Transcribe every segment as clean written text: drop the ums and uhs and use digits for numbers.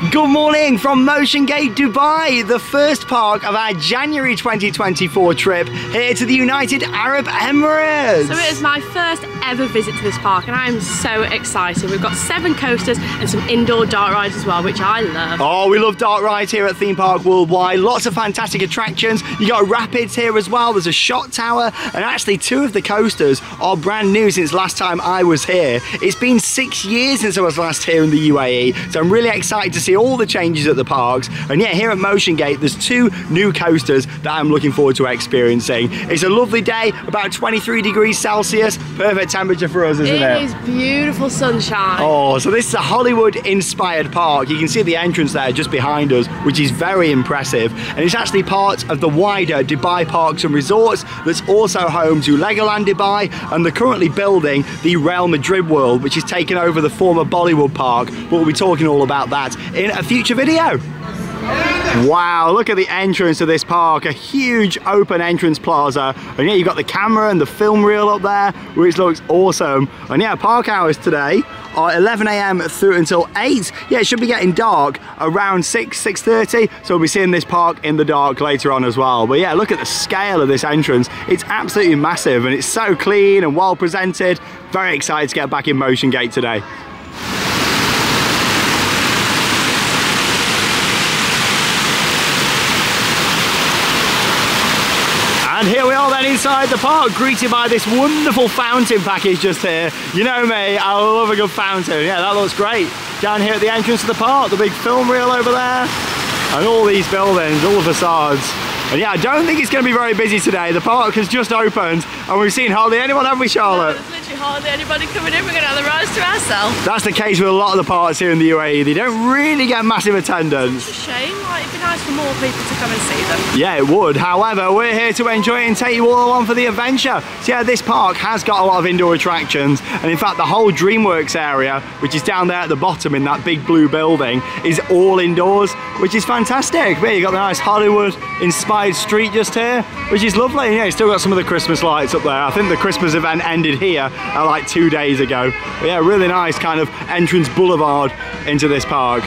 Good morning from Motion Gate Dubai, the first park of our January 2024 trip here to the United Arab Emirates. So it is my first ever visit to this park and I am so excited. We've got 7 coasters and some indoor dark rides as well, which I love. Oh, we love dark rides here at Theme Park Worldwide. Lots of fantastic attractions. You got rapids here as well. There's a shot tower, and actually 2 of the coasters are brand new since last time I was here. It's been 6 years since I was last here in the UAE, so I'm really excited to see all the changes at the parks. And yeah, here at Motion Gate, there's 2 new coasters that I'm looking forward to experiencing. It's a lovely day, about 23 degrees Celsius. Perfect temperature for us, isn't it? It is beautiful sunshine. Oh, so this is a Hollywood-inspired park. You can see the entrance there just behind us, which is very impressive. And it's actually part of the wider Dubai Parks and Resorts that's also home to Legoland Dubai, and they're currently building the Real Madrid World, which is taking over the former Bollywood Park. But we'll be talking all about that in a future video. Wow, look at the entrance to this park, a huge open entrance plaza, and yeah, you've got the camera and the film reel up there, which looks awesome. And yeah, park hours today are 11 AM through until 8. Yeah, it should be getting dark around 6:30, so we'll be seeing this park in the dark later on as well. But yeah, look at the scale of this entrance. It's absolutely massive and it's so clean and well presented. Very excited to get back in Motion Gate today. And here we are then inside the park, greeted by this wonderful fountain package just here. You know me, I love a good fountain. Yeah, that looks great. Down here at the entrance to the park, the big film reel over there, and all these buildings, all the facades. And yeah, I don't think it's going to be very busy today. The park has just opened and we've seen hardly anyone, have we, Charlotte? No, there's literally hardly anybody coming in. We're going to have the rides to ourselves. That's the case with a lot of the parks here in the UAE. They don't really get massive attendance. It's a shame. Like, it'd be nice for more people to come and see them. Yeah, it would. However, we're here to enjoy it and take you all along for the adventure. So yeah, this park has got a lot of indoor attractions, and in fact the whole DreamWorks area, which is down there at the bottom in that big blue building, is all indoors, which is fantastic. But you've got the nice Hollywood inspired street just here, which is lovely. And yeah, you still got some of the Christmas lights up there. I think the Christmas event ended here like 2 days ago. But yeah, really nice kind of entrance boulevard into this park.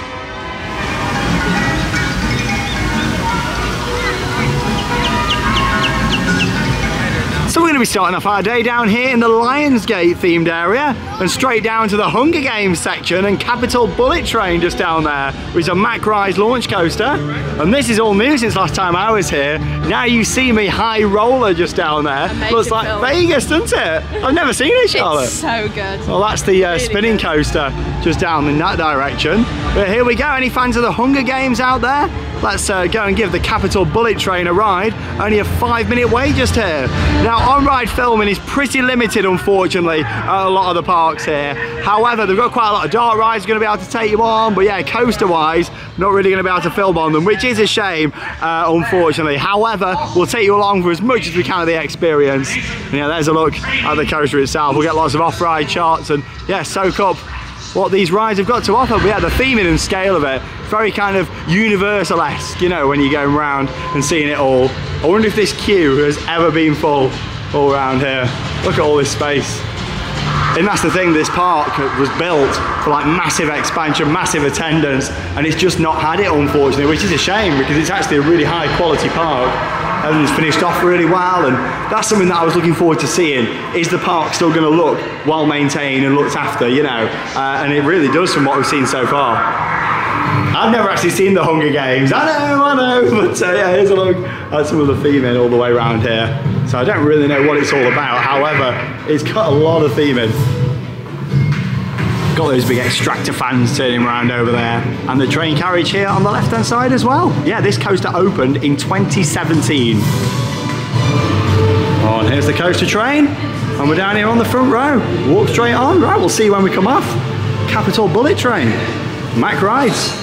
So we're going to be starting off our day down here in the Lionsgate themed area and straight down to the Hunger Games section and Capital Bullet Train just down there, which is a Mack Rise launch coaster. And this is all new since last time I was here. Now you see me high roller just down there. Amazing. Looks like film. Vegas, doesn't it? I've never seen it, Charlotte. It's so good. Well, that's the Really spinning good. coaster just down in that direction. But here we go. Any fans of the Hunger Games out there? Let's go and give the Capital Bullet Train a ride. Only a 5-minute wait just here. Now, on-ride filming is pretty limited, unfortunately, at a lot of the parks here. However, they've got quite a lot of dark rides going to be able to take you on, but yeah, coaster-wise, not really going to be able to film on them, which is a shame, unfortunately. However, we'll take you along for as much as we can of the experience. And yeah, there's a look at the coaster itself. We'll get lots of off-ride shots and yeah, soak up what these rides have got to offer. But yeah, the theming and scale of it, very kind of Universal-esque, you know, when you're going around and seeing it all. I wonder if this queue has ever been full all around here. Look at all this space. And that's the thing, this park was built for like massive expansion, massive attendance, and it's just not had it, unfortunately, which is a shame because it's actually a really high quality park. Everything's finished off really well, and that's something that I was looking forward to seeing. Is the park still going to look well maintained and looked after, you know? And it really does from what we've seen so far. I've never actually seen the Hunger Games. I know, but yeah, here's a look at some of the theming all the way around here. So I don't really know what it's all about. However, it's got a lot of theming. Got those big extractor fans turning around over there, and the train carriage here on the left hand side as well. Yeah, this coaster opened in 2017. Oh, and here's the coaster train, and we're down here on the front row. Walk straight on. Right, we'll see you when we come off. Capital Bullet Train, Mack Rides.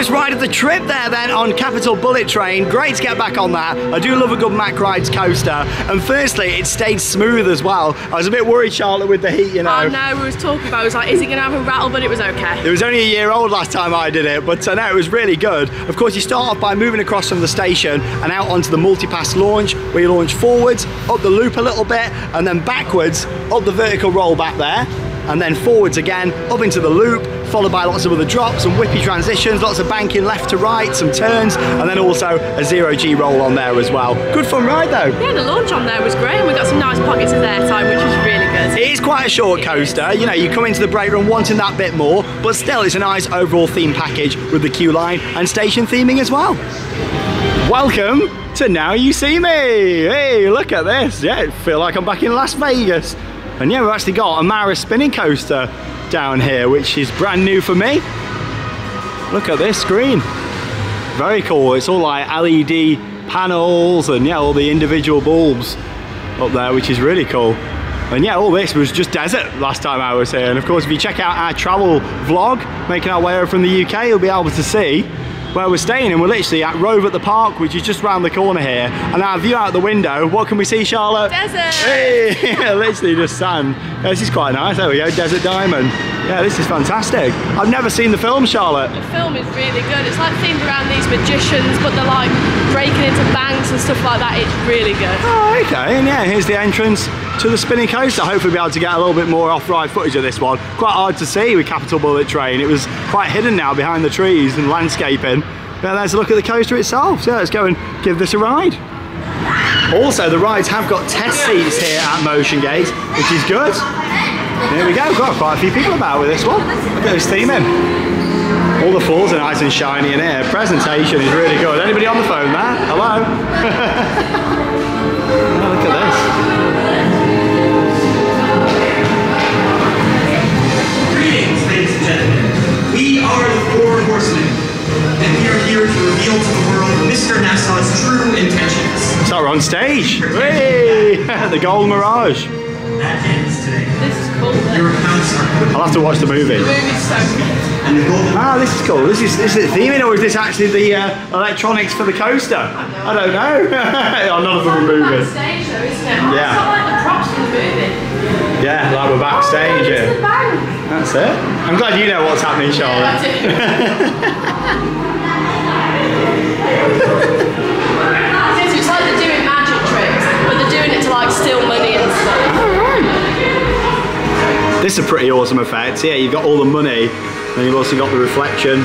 First ride of the trip there then on Capital Bullet Train. Great to get back on that. I do love a good Mack Rides coaster. And firstly, it stayed smooth as well. I was a bit worried, Charlotte, with the heat, you know. Oh no, we was talking about, I was like, is it going to have a rattle? But it was okay. It was only a year old last time I did it, but no, it was really good. Of course, you start off by moving across from the station and out onto the multi-pass launch, where you launch forwards, up the loop a little bit, and then backwards, up the vertical roll back there, and then forwards again, up into the loop, followed by lots of other drops and whippy transitions, lots of banking left to right, some turns, and then also a 0G roll on there as well. Good fun ride though. Yeah, the launch on there was great, and we got some nice pockets of airtime, which was really good. It is quite a short coaster. You know, you come into the break room wanting that bit more, but still it's a nice overall theme package with the queue line and station theming as well. Welcome to Now You See Me. Hey, look at this. Yeah, I feel like I'm back in Las Vegas. And yeah, we've actually got a Mara spinning coaster down here, which is brand new for me. Look at this screen. Very cool. It's all like LED panels and yeah, all the individual bulbs up there, which is really cool. And yeah, all this was just desert last time I was here. And of course, if you check out our travel vlog, making our way over from the UK, you'll be able to see where we're staying, and we're literally at Rove at the Park, which is just round the corner here. And our view out the window, what can we see, Charlotte? Desert! Hey, literally just sand. Yeah, this is quite nice. There we go, Desert Diamond. Yeah, this is fantastic. I've never seen the film, Charlotte. The film is really good. It's like themed around these magicians, but they're like breaking into banks and stuff like that. It's really good. Oh, okay. And yeah, here's the entrance to the spinning coaster. Hopefully be able to get a little bit more off-ride footage of this one. Quite hard to see with Capital Bullet Train. It was quite hidden now behind the trees and landscaping. But there's a look at the coaster itself. So let's go and give this a ride. Also, the rides have got test seats here at Motion Gate, which is good. There we go. We've got quite a few people about with this one. Look at this theming. All the floors are nice and shiny in here. Presentation is really good. Anybody on the phone there? Hello? Oh, look at this. Greetings, ladies and gentlemen. We are the Four Horsemen, and we are here to reveal to the world Mr. Nassau's true intentions. So we're on stage. Hey! The Gold Mirage. That ends today. This is cool. Your accounts are put. I'll have to watch the movie. The movie's so good. And the golden. Ah, this is cool. Is it theming, or is this actually the electronics for the coaster? I don't know. Oh, none of them are moving. Backstage though, isn't it? Oh, Yeah. it's not like the props for the movie. Yeah, like we're backstage It's the here. bank. That's it. I'm glad you know what's happening, Charlotte. It's like they're doing magic tricks, but they're doing it to like steal money and stuff. This is a pretty awesome effect. Yeah, you've got all the money, and you've also got the reflection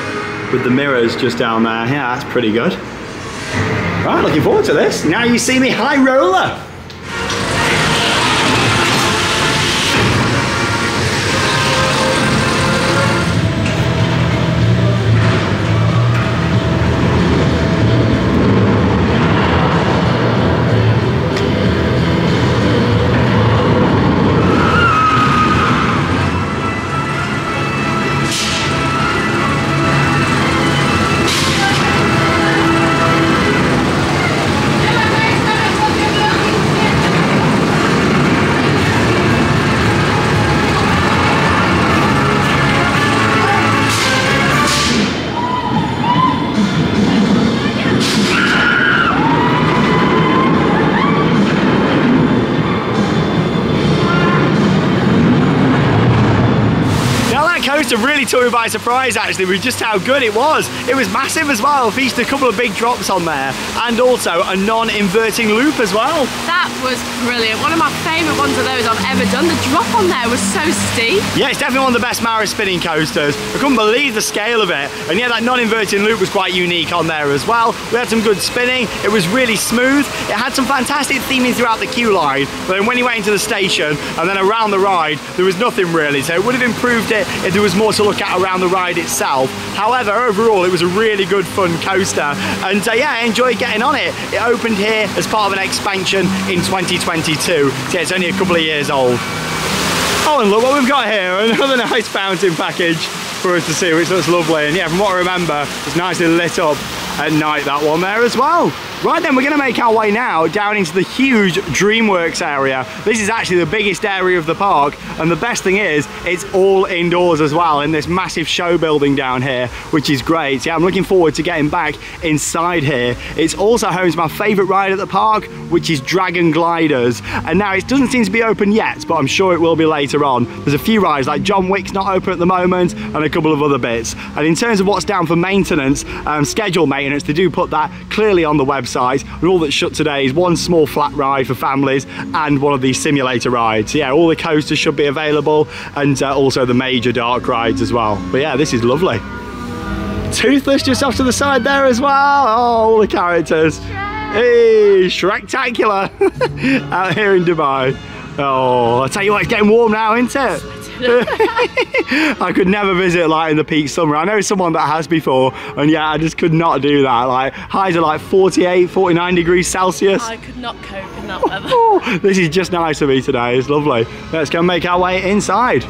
with the mirrors just down there. Yeah, that's pretty good. Right, looking forward to this. Now You See Me High Roller. Really took me by surprise actually with just how good it was. It was massive as well, featured a couple of big drops on there and also a non-inverting loop as well. That was brilliant. One of my favourite ones of those I've ever done. The drop on there was so steep. Yeah, it's definitely one of the best Mara spinning coasters. I couldn't believe the scale of it. And yeah, that non-inverting loop was quite unique on there as well. We had some good spinning. It was really smooth. It had some fantastic theming throughout the queue line. But then when you went into the station and then around the ride, there was nothing really. So it would have improved it if there was more to look at around the ride itself. However, overall, it was a really good fun coaster. And yeah, I enjoyed getting on it. It opened here as part of an expansion in 2022. So yeah, it's only a couple of years old. Oh, and look what we've got here. Another nice fountain package for us to see, which looks lovely. And yeah, from what I remember, it's nicely lit up at night, that one there as well. Right then, we're going to make our way now down into the huge DreamWorks area. This is actually the biggest area of the park, and the best thing is it's all indoors as well in this massive show building down here, which is great. Yeah, I'm looking forward to getting back inside here. It's also home to my favourite ride at the park, which is Dragon Gliders. And now it doesn't seem to be open yet, but I'm sure it will be later on. There's a few rides like John Wick's not open at the moment, and a couple of other bits. And in terms of what's down for maintenance, scheduled maintenance, they do put that clearly on the website. And all that's shut today is one small flat ride for families and one of these simulator rides. Yeah, all the coasters should be available, and also the major dark rides as well. But yeah, this is lovely. Toothless just off to the side there as well. Oh, all the characters. Hey, Shrektacular out here in Dubai. Oh, I tell you what, it's getting warm now, isn't it? I could never visit like in the peak summer. I know someone that has before, and yeah, I just could not do that. Like highs are like 48, 49 degrees Celsius. I could not cope in that weather. This is just nice for me today. It's lovely. Let's go make our way inside.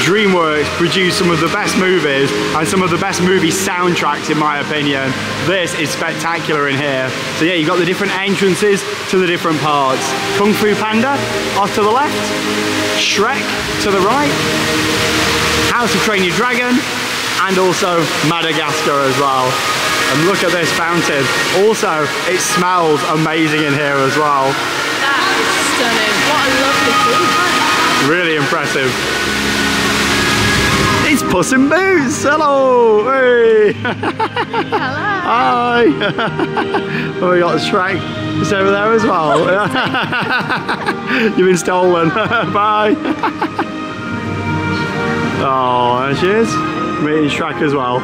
DreamWorks produced some of the best movies and some of the best movie soundtracks, in my opinion. This is spectacular in here. So yeah, you've got the different entrances to the different parts. Kung Fu Panda off to the left, Shrek to the right, How to Train Your Dragon, and also Madagascar as well. And look at this fountain. Also, it smells amazing in here as well. That is stunning. What a lovely theme. Really impressive. It's Puss in Boots. Hello. Hey. Hello. Hi. Oh, we got Shrek. It's over there as well. You've been stolen. Bye. Oh, there she is. Meeting Shrek as well.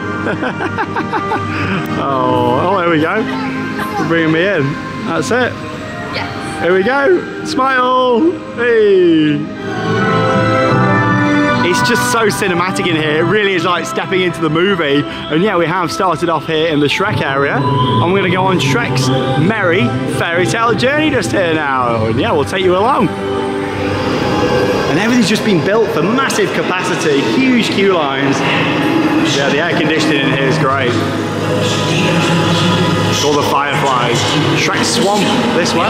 Oh, there we go. You're bringing me in. That's it. Yes. Here we go. Smile. Hey. It's just so cinematic in here. It really is like stepping into the movie. And yeah, we have started off here in the Shrek area. I'm gonna go on Shrek's Merry Fairy Tale Journey just here now. And yeah, we'll take you along. And everything's just been built for massive capacity, huge queue lines. Yeah, the air conditioning in here is great. All the fireflies. Shrek's Swamp this way.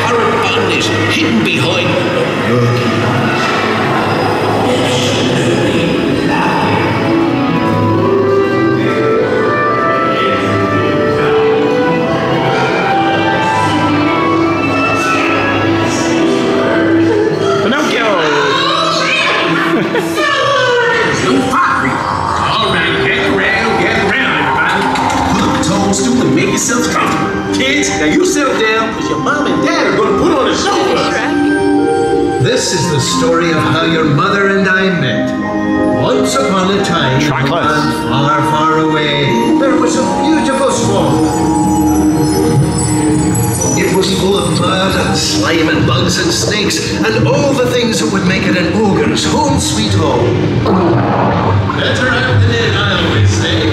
Current button is hidden behind. Now you settle down, because your mom and dad are going to put on a show. This is the story of how your mother and I met. Once upon a time, in a land far, far away, there was a beautiful swamp. It was full of mud and slime and bugs and snakes and all the things that would make it an ogre's home sweet home. Better out than in, I always say.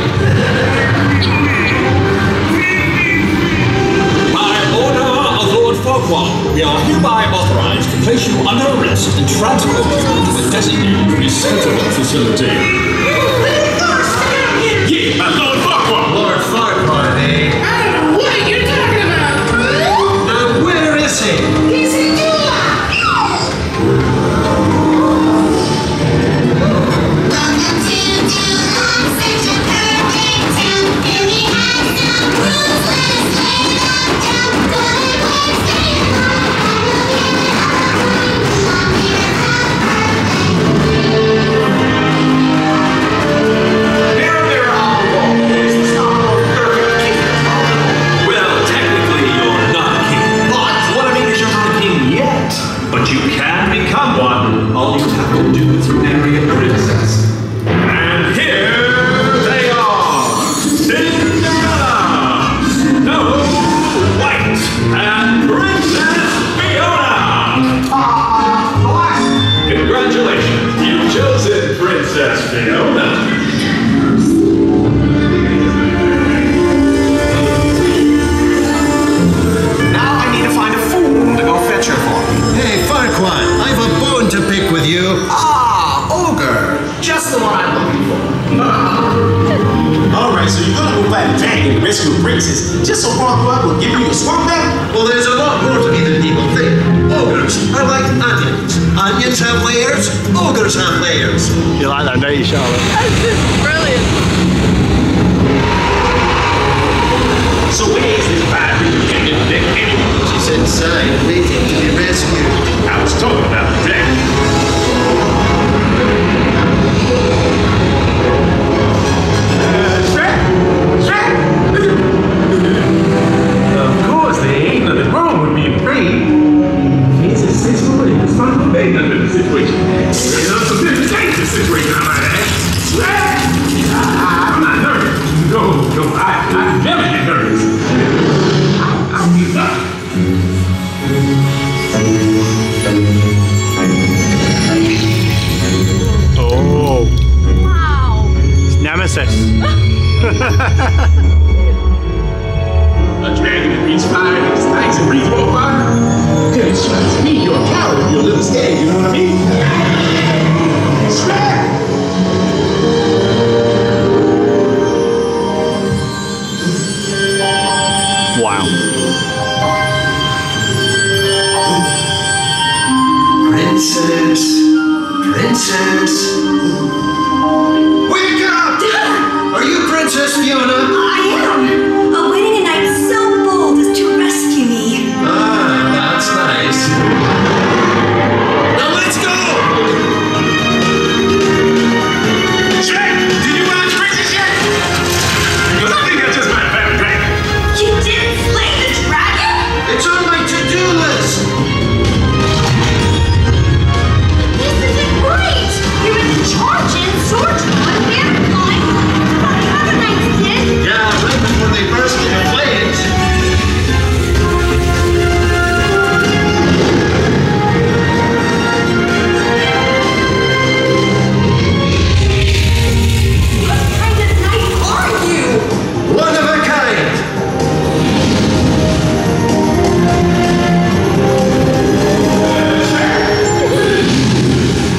We are hereby authorized to place you under arrest and transfer you to the designated resettlement facility. Yeah, Lord Farquaad! Lord Farquaad, eh? I don't know what you're talking about! Now where is he? He's in July! Welcome to July! Alright, so you're gonna go fight a dragon and rescue a princess just so Farquaad will give you your swamp back? Well, there's a lot more to me than people think. Ogres are like onions. Onions have layers, ogres have layers. You like that, don't you, Charlotte? This is brilliant. So where is this fire-breathing dragon that anyway? She's inside, waiting to be rescued. I was talking about the dragon. Of course, there ain't nothing wrong with being afraid. It's a situation. It's fun to make under the situation. It's a bit of a dangerous situation, I might add. I'm not nervous. No, I never get nervous. I'll be fine. Oh, Wow. it's Nemesis. A dragon that breathes fire and is nice and breathes more fire? Goodness, to me, you're a coward if you're a little scared, you know what I mean? Shrek! Wow. Princess, princess. Wake up! Are you Princess Fiona? I am. Awaiting a knight so bold as to rescue me. Ah, that's nice. Now let's go! Shrek, did you watch Princess yet? Because I think I just might have found a dragon. You didn't slay the dragon? It's on my to-do list. This isn't right. You're in charge and sword drawing, bear flying. Like other knights did. Yeah, right before they burst into flames. What kind of knight are you? One of a kind.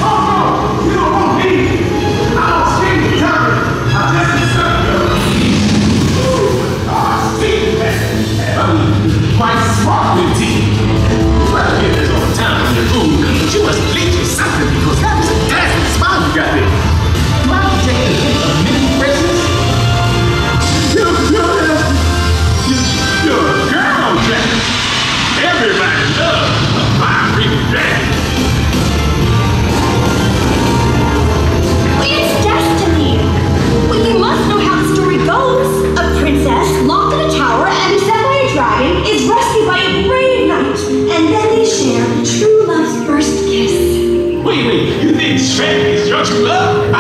Oh, you don't want me. I don't speak in German. I just accept you. I speak quite sparkling tea. Well, I hear this all the time on your food, but you must lead you something because that is a dazzling smile you got there. Might you take a hit of many phrases? You're a girl, Jack. Everybody loves a fire-breathing dragon. It's destiny. Well, you must know how the story goes. A princess locked in a tower and beset by a dragon is rescued by a brave knight, and then they share true love's first kiss. Wait, you think Shrek is your true love?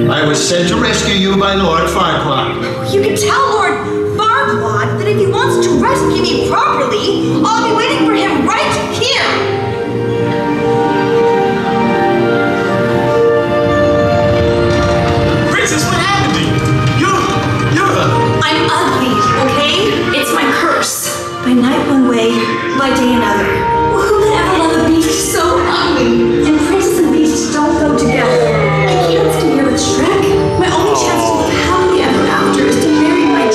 I was sent to rescue you by Lord Farquaad. You can tell Lord Farquaad that if he wants to rescue me properly, I'll be waiting for him right here. Princess, what happened to you? You're I'm ugly, okay? It's my curse. By night one way, by day another. Well, who could ever love a beast so ugly? And princess and beast don't go together. I can't stay here with Shrek. My only chance to live happily ever after is to marry my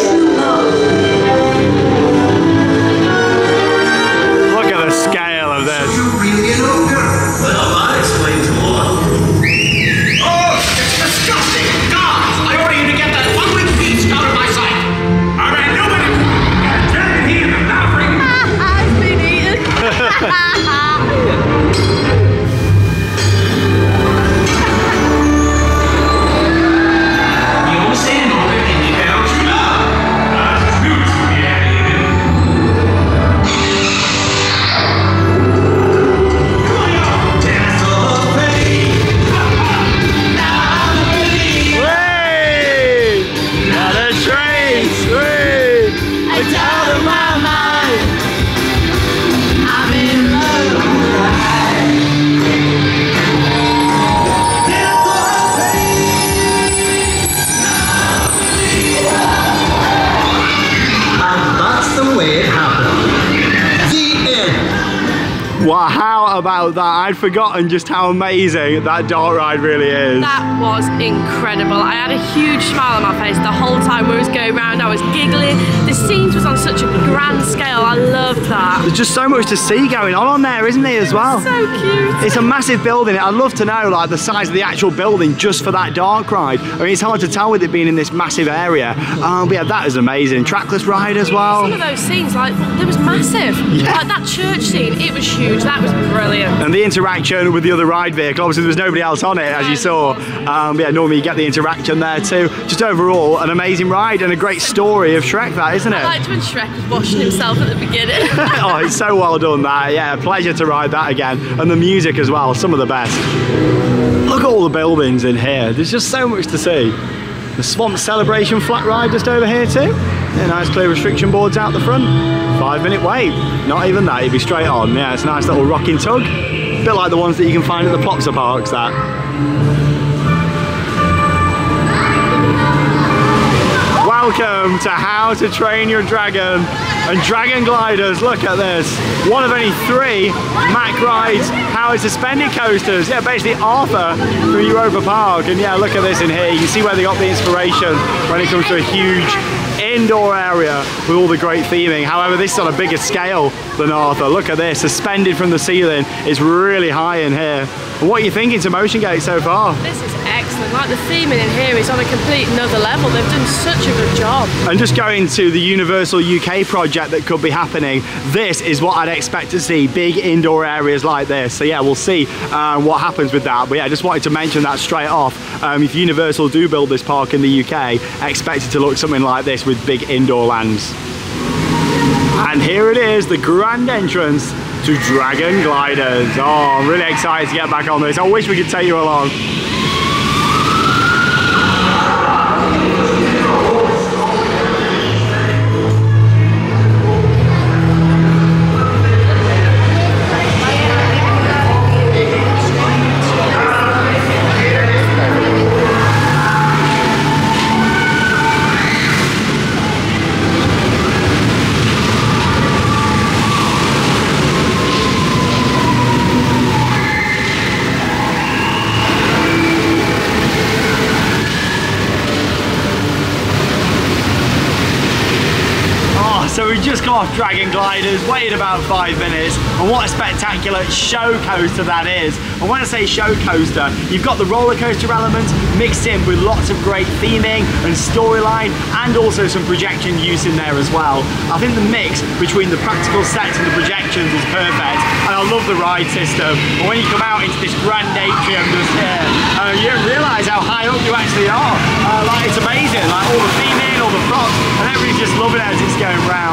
about that. I'd forgotten just how amazing that dart ride really is. That was incredible. I had a huge smile on my face the whole time we was going around. I was giggling. The scenes was on such a grand scale. I loved that. There's just so much to see going on there, isn't there, as well? So cute. It's a massive building. I'd love to know like the size of the actual building just for that dark ride. I mean, it's hard to tell with it being in this massive area. But yeah, that is amazing. Trackless ride as well. Some of those scenes, like, it was massive. Yeah. Like that church scene, it was huge. That was brilliant. And the interaction with the other ride vehicle, obviously there was nobody else on it, as you saw. Yeah, normally you get the interaction there too. Just overall, an amazing ride and a great story of Shrek, that, isn't it? I liked when Shrek was washing himself at the beginning. Oh, it's so well done, that. Yeah, a pleasure to ride that again. And the music as well, some of the best. Look at all the buildings in here. There's just so much to see. The Swamp Celebration flat ride just over here too. Yeah, nice clear restriction boards out the front. 5-minute wait. Not even that, you'd be straight on. Yeah, it's a nice little rocking tug. A bit like the ones that you can find at the Plopsa parks, that. Welcome to How to Train Your Dragon and Dragon Gliders. Look at this. One of only 3 Mack Rides powered suspended coasters. Yeah, basically Arthur from Europa Park. And yeah, look at this in here. You can see where they got the inspiration when it comes to a huge indoor area with all the great theming. However, this is on a bigger scale than Arthur. Look at this, suspended from the ceiling. It's really high in here. And what are you thinking to Motion Gate so far? This is excellent. Like the theming in here is on a complete another level. They've done such a good job. And just going to the Universal UK project that could be happening, this is what I'd expect to see, big indoor areas like this. So yeah, we'll see what happens with that. But yeah, I just wanted to mention that straight off. If Universal do build this park in the UK, I expect it to look something like this with big indoor lands. And here it is, the grand entrance to Dragon Gliders. Oh, I'm really excited to get back on this. I wish we could take you along. So we just got off Dragon Gliders, waited about 5 minutes, and what a spectacular show coaster that is. And when I say show coaster, you've got the roller coaster element mixed in with lots of great theming and storyline, and also some projection use in there as well. I think the mix between the practical sets and the projections is perfect, and I love the ride system. And when you come out into this grand atrium just here, you don't realise how high up you actually are. Like, it's amazing, like all the theming, all the props, and everybody's just loving it as it's going round.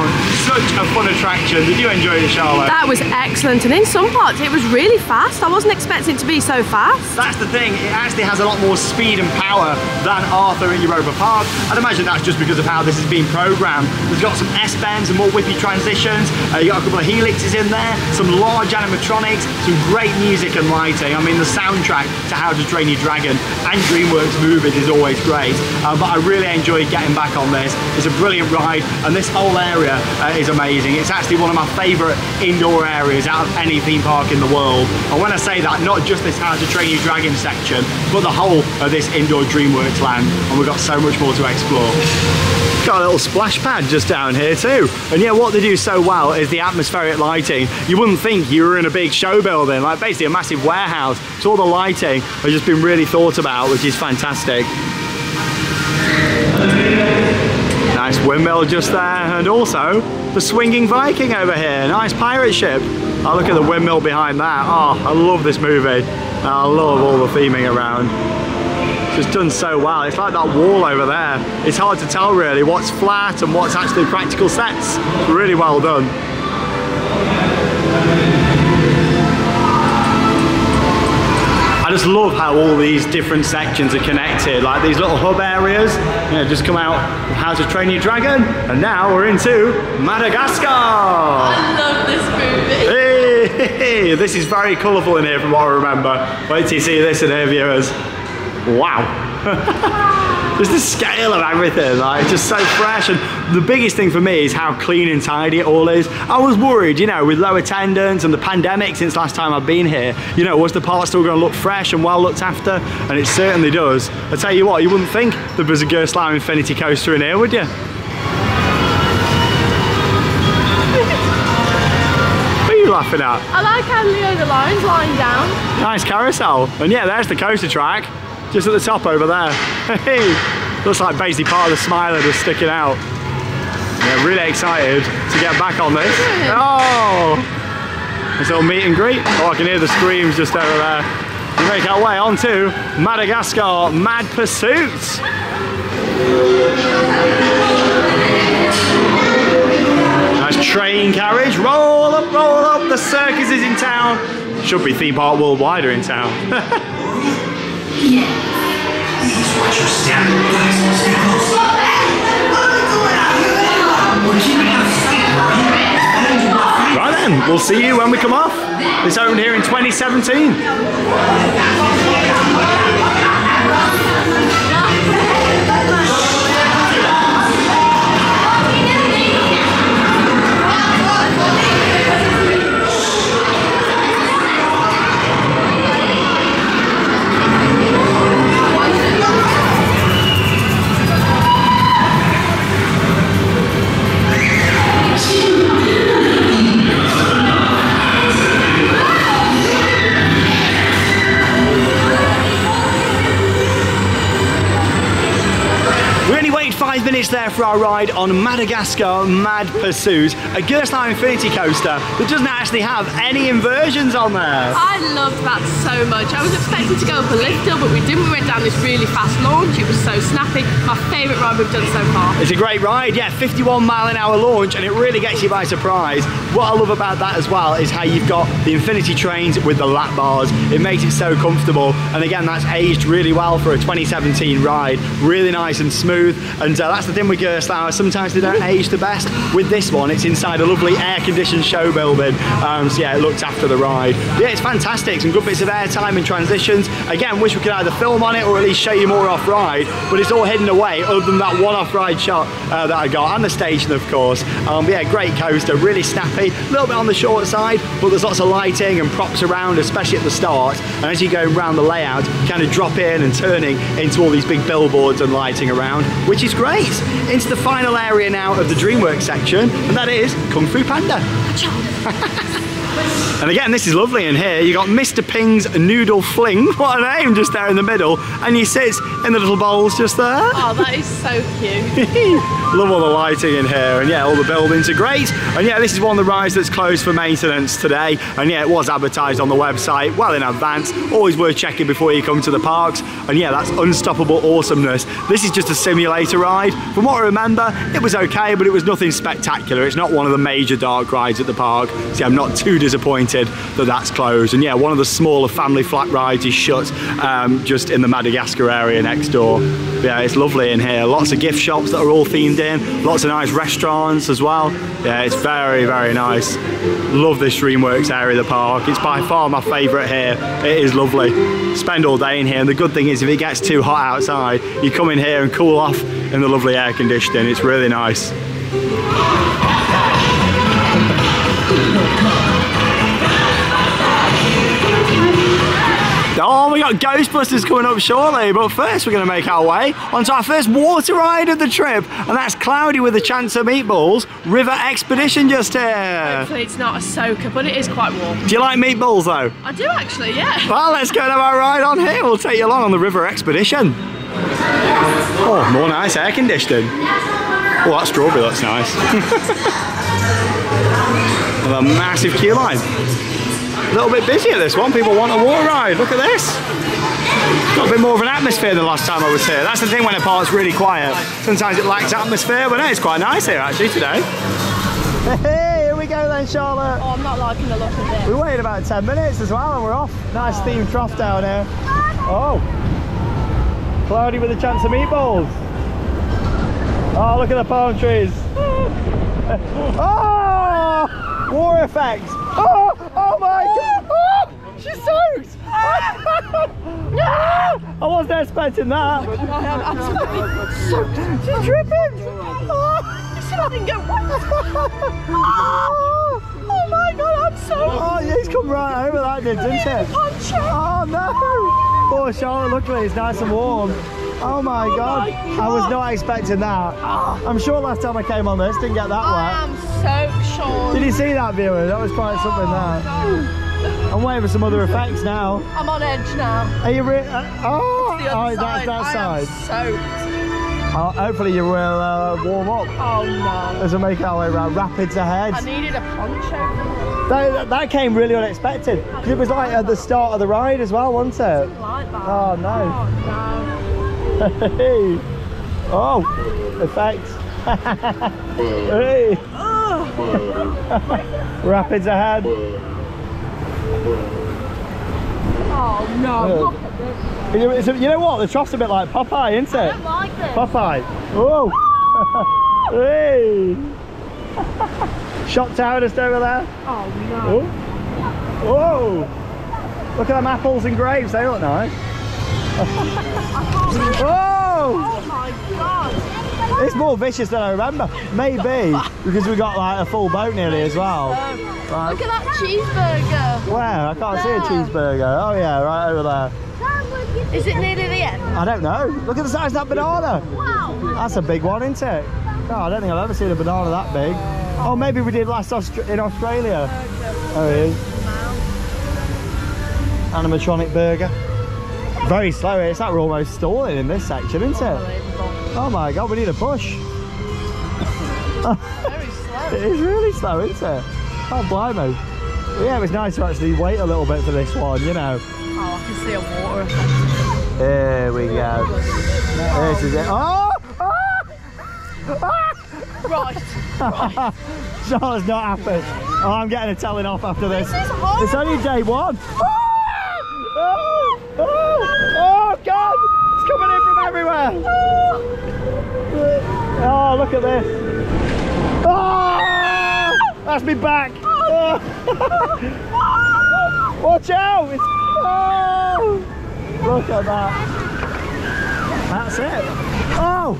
Such a fun attraction. Did you enjoy it, Charlotte? That was excellent, and in some parts it was really fast. I wasn't expecting it to be so fast. That's the thing, it actually has a lot more speed and power than Arthur at Europa Park. I'd imagine that's just because of how this has been programmed. There's got some S-bends and more whippy transitions. You got a couple of helixes in there, some large animatronics, some great music and lighting. I mean, the soundtrack to How to Train Your Dragon and DreamWorks movies is always great. But I really enjoyed getting back on this. It's a brilliant ride, and this whole area is amazing. It's actually one of my favourite indoor areas out of any theme park in the world. And when I say that, not just this How to Train Your Dragon section, but the whole of this indoor DreamWorks land. And we've got so much more to explore. Got a little splash pad just down here too. And yeah, what they do so well is the atmospheric lighting. You wouldn't think you were in a big show building, like basically a massive warehouse. So all the lighting has just been really thought about, which is fantastic. Nice windmill just there, and also the Swinging Viking over here. Nice pirate ship. Oh, look at the windmill behind that. Oh, I love this movie. I love all the theming around. It's just done so well. It's like that wall over there. It's hard to tell really what's flat and what's actually practical sets. Really well done. I just love how all these different sections are connected, like these little hub areas. You know, just come out of How to Train Your Dragon, and now we're into Madagascar. I love this movie. Hey, this is very colourful in here from what I remember. Wait till you see this in here, viewers. Wow. Just the scale of everything, like, just so fresh. And the biggest thing for me is how clean and tidy it all is. I was worried, you know, with low attendance and the pandemic since last time I've been here, you know, was the park still going to look fresh and well looked after? And it certainly does. I tell you what, you wouldn't think there was a Gerstlauer Infinity Coaster in here, would you? What are you laughing at? I like how Leo the Lion's lying down. Nice carousel. And yeah, there's the coaster track, just at the top over there. Hey, looks like basically part of the Smiler just sticking out. Yeah, really excited to get back on this. Oh, this little meet and greet. Oh, I can hear the screams just over there. We make our way on to Madagascar Mad Pursuit. Nice train carriage. Roll up, the circus is in town. Should be Theme Park Worldwide are in town. Please watch your step. Guys, stay close. We're keeping out of sight, right? Right then, we'll see you when we come off. This opened here in 2017. Minutes there for our ride on Madagascar Mad Pursuit, a Gerstlauer Infinity Coaster that doesn't actually have any inversions on there. I loved that so much. I was expecting to go up a lift hill, but we didn't. We went down this really fast launch. It was so snappy. My favourite ride we've done so far. It's a great ride, yeah, 51-mile-an-hour launch, and it really gets you by surprise. What I love about that as well is how you've got the Infinity trains with the lap bars. It makes it so comfortable, and again, that's aged really well for a 2017 ride. Really nice and smooth, and that's the thing with Gerstlauer. Sometimes they don't age the best. With this one, it's inside a lovely air-conditioned show building, so yeah, it looks after the ride. Yeah, it's fantastic. Some good bits of airtime and transitions. Again, wish we could either film on it or at least show you more off-ride, but it's all hidden away other than that one off-ride shot that I got, and the station, of course. Yeah, great coaster, really snappy. A little bit on the short side, but there's lots of lighting and props around, especially at the start. And as you go around the layout, kind of drop in and turning into all these big billboards and lighting around, which is great. Into the final area now of the DreamWorks section, and that is Kung Fu Panda. And again, this is lovely in here. You got Mr. Ping's Noodle Fling, what a name, just there in the middle, and he sits in the little bowls just there. Oh, that is so cute. Love all the lighting in here, and yeah, all the buildings are great. And yeah, this is one of the rides that's closed for maintenance today, and yeah, it was advertised on the website well in advance. Always worth checking before you come to the parks. And yeah, that's Unstoppable Awesomeness. This is just a simulator ride. From what I remember, it was okay, but it was nothing spectacular. It's not one of the major dark rides at the park, so I'm not too disappointed that that's closed. And yeah, one of the smaller family flat rides is shut, just in the Madagascar area next door. But yeah, it's lovely in here. Lots of gift shops that are all themed in. Lots of nice restaurants as well. Yeah, it's very, very nice. Love this DreamWorks area of the park. It's by far my favourite here. It is lovely. Spend all day in here, and the good thing is if it gets too hot outside, you come in here and cool off in the lovely air conditioning. It's really nice. Oh, we got Ghostbusters coming up shortly, but first we're going to make our way onto our first water ride of the trip, and that's Cloudy with a Chance of Meatballs River Expedition just here. Hopefully it's not a soaker, but it is quite warm. Do you like meatballs though? I do actually, yeah. Well, let's go and have our ride on here. We'll take you along on the River Expedition. Oh, more nice air conditioning. Oh, that strawberry looks nice. With a massive queue line. A little bit busy at this one. People want a water ride. Look at this. Got a bit more of an atmosphere than last time I was here. That's the thing when a park's really quiet. Sometimes it lacks atmosphere, but no, it's quite nice here actually today. Hey, here we go then, Charlotte. Oh, I'm not liking the look of this. We waited about 10 minutes as well and we're off. Nice themed trough down here. Oh. Cloudy with a Chance of Meatballs. Oh, look at the palm trees. Oh! War effects. Oh! Oh my god! Oh! She's soaked! I wasn't expecting that. I am absolutely soaked. She's dripping. Oh. You said I didn't go wet. Oh my god, I'm so... Oh, he's come right over that, didn't he? Poncho. Oh no! Poor Charlotte, luckily it's nice and warm. Oh my god. I was not expecting that. I'm sure last time I came on this, didn't get that I wet. am so sure. Did you see that, viewer? That was quite something there. I'm waiting for some other effects now. I'm on edge now. Are you really? Oh, The other that's that side. side. I am soaked. Oh, hopefully you will warm up Oh no. as we make our way around. Rapids ahead. I needed a poncho. That came really unexpected. 'Cause it was like at the start of the ride as well, wasn't it? Like that. Oh no. Oh no. Hey. Oh, effects. Hey. Rapids ahead. Oh no. You know what? The trough's a bit like Popeye, isn't it? I don't like this. Popeye. Oh. Hey. Shot tower just over there. Oh no. Oh. Whoa. Look at them apples and grapes. They look nice. Oh. Oh my god. It's more vicious than I remember. Maybe because we got like a full boat nearly as well. Right. Look at that cheeseburger. Where? I can't see a cheeseburger. Oh yeah, right over there. Is it nearly the end? I don't know. Look at the size of that banana. Wow. That's a big one, isn't it? No, I don't think I've ever seen a banana that big. Oh, maybe we did last in Australia. Oh, he is. Animatronic burger. Very slow. It's like we're almost stalling in this section, isn't it? Oh my god, we need a push. Very slow. It is really slow, isn't it? Oh, blimey. Yeah, it was nice to actually wait a little bit for this one, you know. Oh, I can see a water effect. Here we go. This is it. Oh! Right. Charlotte's not happy. Oh, I'm getting a telling off after this. This is horrible. It's only day one. Oh, God! It's coming in from everywhere. Oh, look at this. Oh! That's me back. Oh. Watch out! It's... Oh! Look at that. That's it. Oh!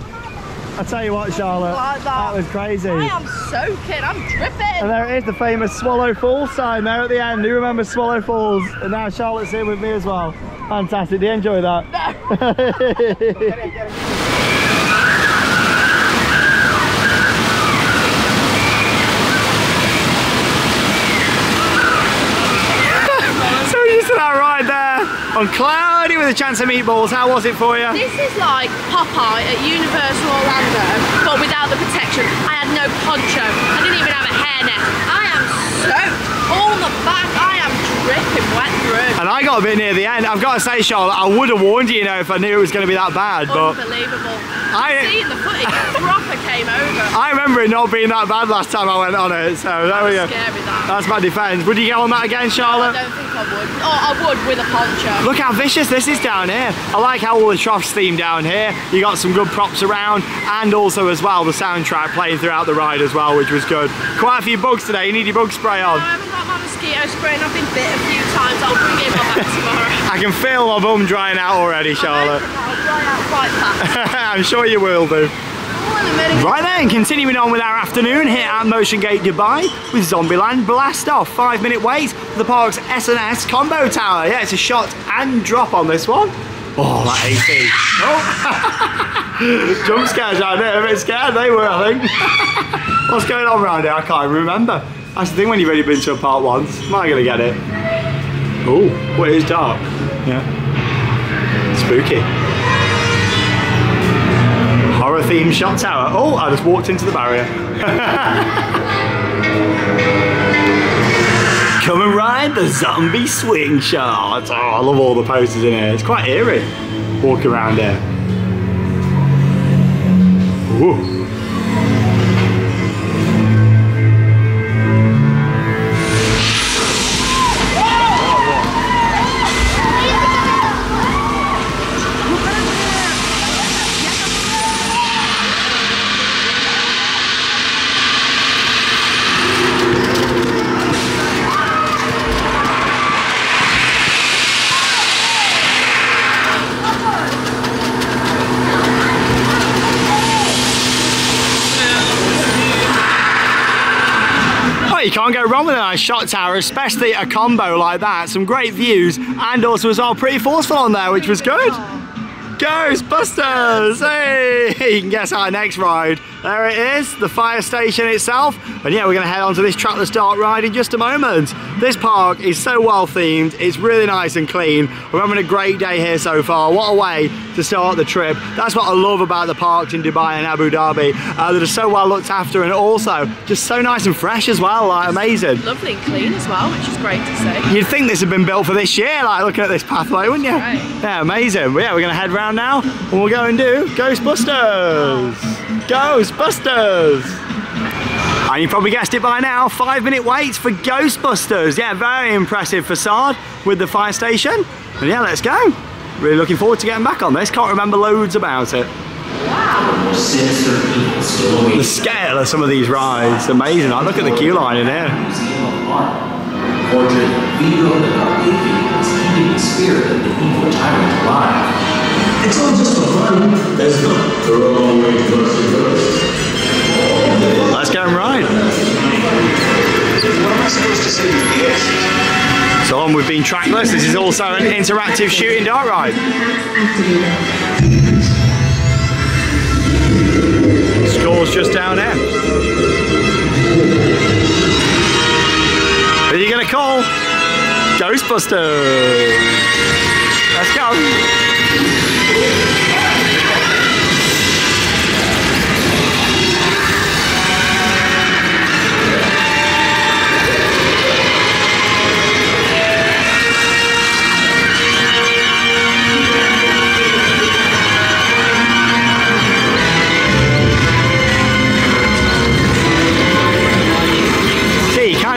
I tell you what, Charlotte, Like that. was crazy. I am soaking. I'm dripping. And there it is, the famous Swallow Falls sign there at the end. Who remembers Swallow Falls? And now Charlotte's here with me as well. Fantastic. Do you enjoy that? So you said that right there on Cloudy with a chance of meatballs. How was it for you? This is like Popeye at Universal Orlando, but without the protection. I had no poncho. I didn't even have a hairnet. I am soaked. All the back, I am dripping wet through. And I got a bit near the end. I've got to say, Charlotte, I would have warned you, if I knew it was going to be that bad. But Unbelievable. I- Seeing the footage, proper came over. I remember it not being that bad last time I went on it. So there we go. Scary that. That's my defence. Would you get on that again, I Charlotte? don't think I would. Oh, I would with a poncho. Look how vicious this is down here. I like how all the troughs theme down here. You got some good props around, and also as well the soundtrack playing throughout the ride as well, which was good. Quite a few bugs today. You need your bug spray on. I haven't got my mosquito spray and I've been bit a few times. I'll bring it back tomorrow. I can feel my bum drying out already, Charlotte. I'll dry out quite fast. I'm sure you will do. All in a minute. Right then, continuing on with our afternoon here at Motion Gate Dubai with Zombieland Blast Off. 5-minute wait for the park's S&S Combo Tower. Yeah, it's a shot and drop on this one. Oh, that AC. Oh. Jump scares out there. A bit scared they were, I think. What's going on around here? I can't remember. That's the thing when you've only been to a park once. Am I going to get it? Oh, well, it is dark. Yeah. Spooky. Horror themed shot tower. Oh, I just walked into the barrier. Come and ride the zombie swing shot. Oh, I love all the posters in here. It's quite eerie walking around here. Ooh. can't go wrong with a nice shot tower, especially a combo like that. Some great views, and also as well pretty forceful on there, which was good. Ghostbusters! Hey! You can guess our next ride. There it is, the fire station itself. And yeah, we're going to head on to this trackless dark ride in just a moment. This park is so well themed. It's really nice and clean. We're having a great day here so far. What a way to start the trip. That's what I love about the parks in Dubai and Abu Dhabi. That are so well looked after, and also just so nice and fresh as well. Like, amazing. Lovely and clean as well, which is great to see. You'd think this had been built for this year, like looking at this pathway, wouldn't you? Right. Yeah, amazing. But yeah, we're going to head round now and we'll go and do Ghostbusters. Ghostbusters! And you probably guessed it by now, 5-minute waits for Ghostbusters. Yeah, very impressive facade with the fire station. And yeah, let's go. Really looking forward to getting back on this. Can't remember loads about it. Wow. The scale of some of these rides, amazing. Like, look at the queue line in here. Portrait Vigo the Carpathian is keeping the spirit of the evil tyrant alive. It's all just for fun. There's no wrong way to Let's go and ride. What am I supposed to say to this? So on, we've been trackless. This is also an interactive shooting dark ride. Score's just down there. Who are you gonna call? Ghostbusters. Let's go.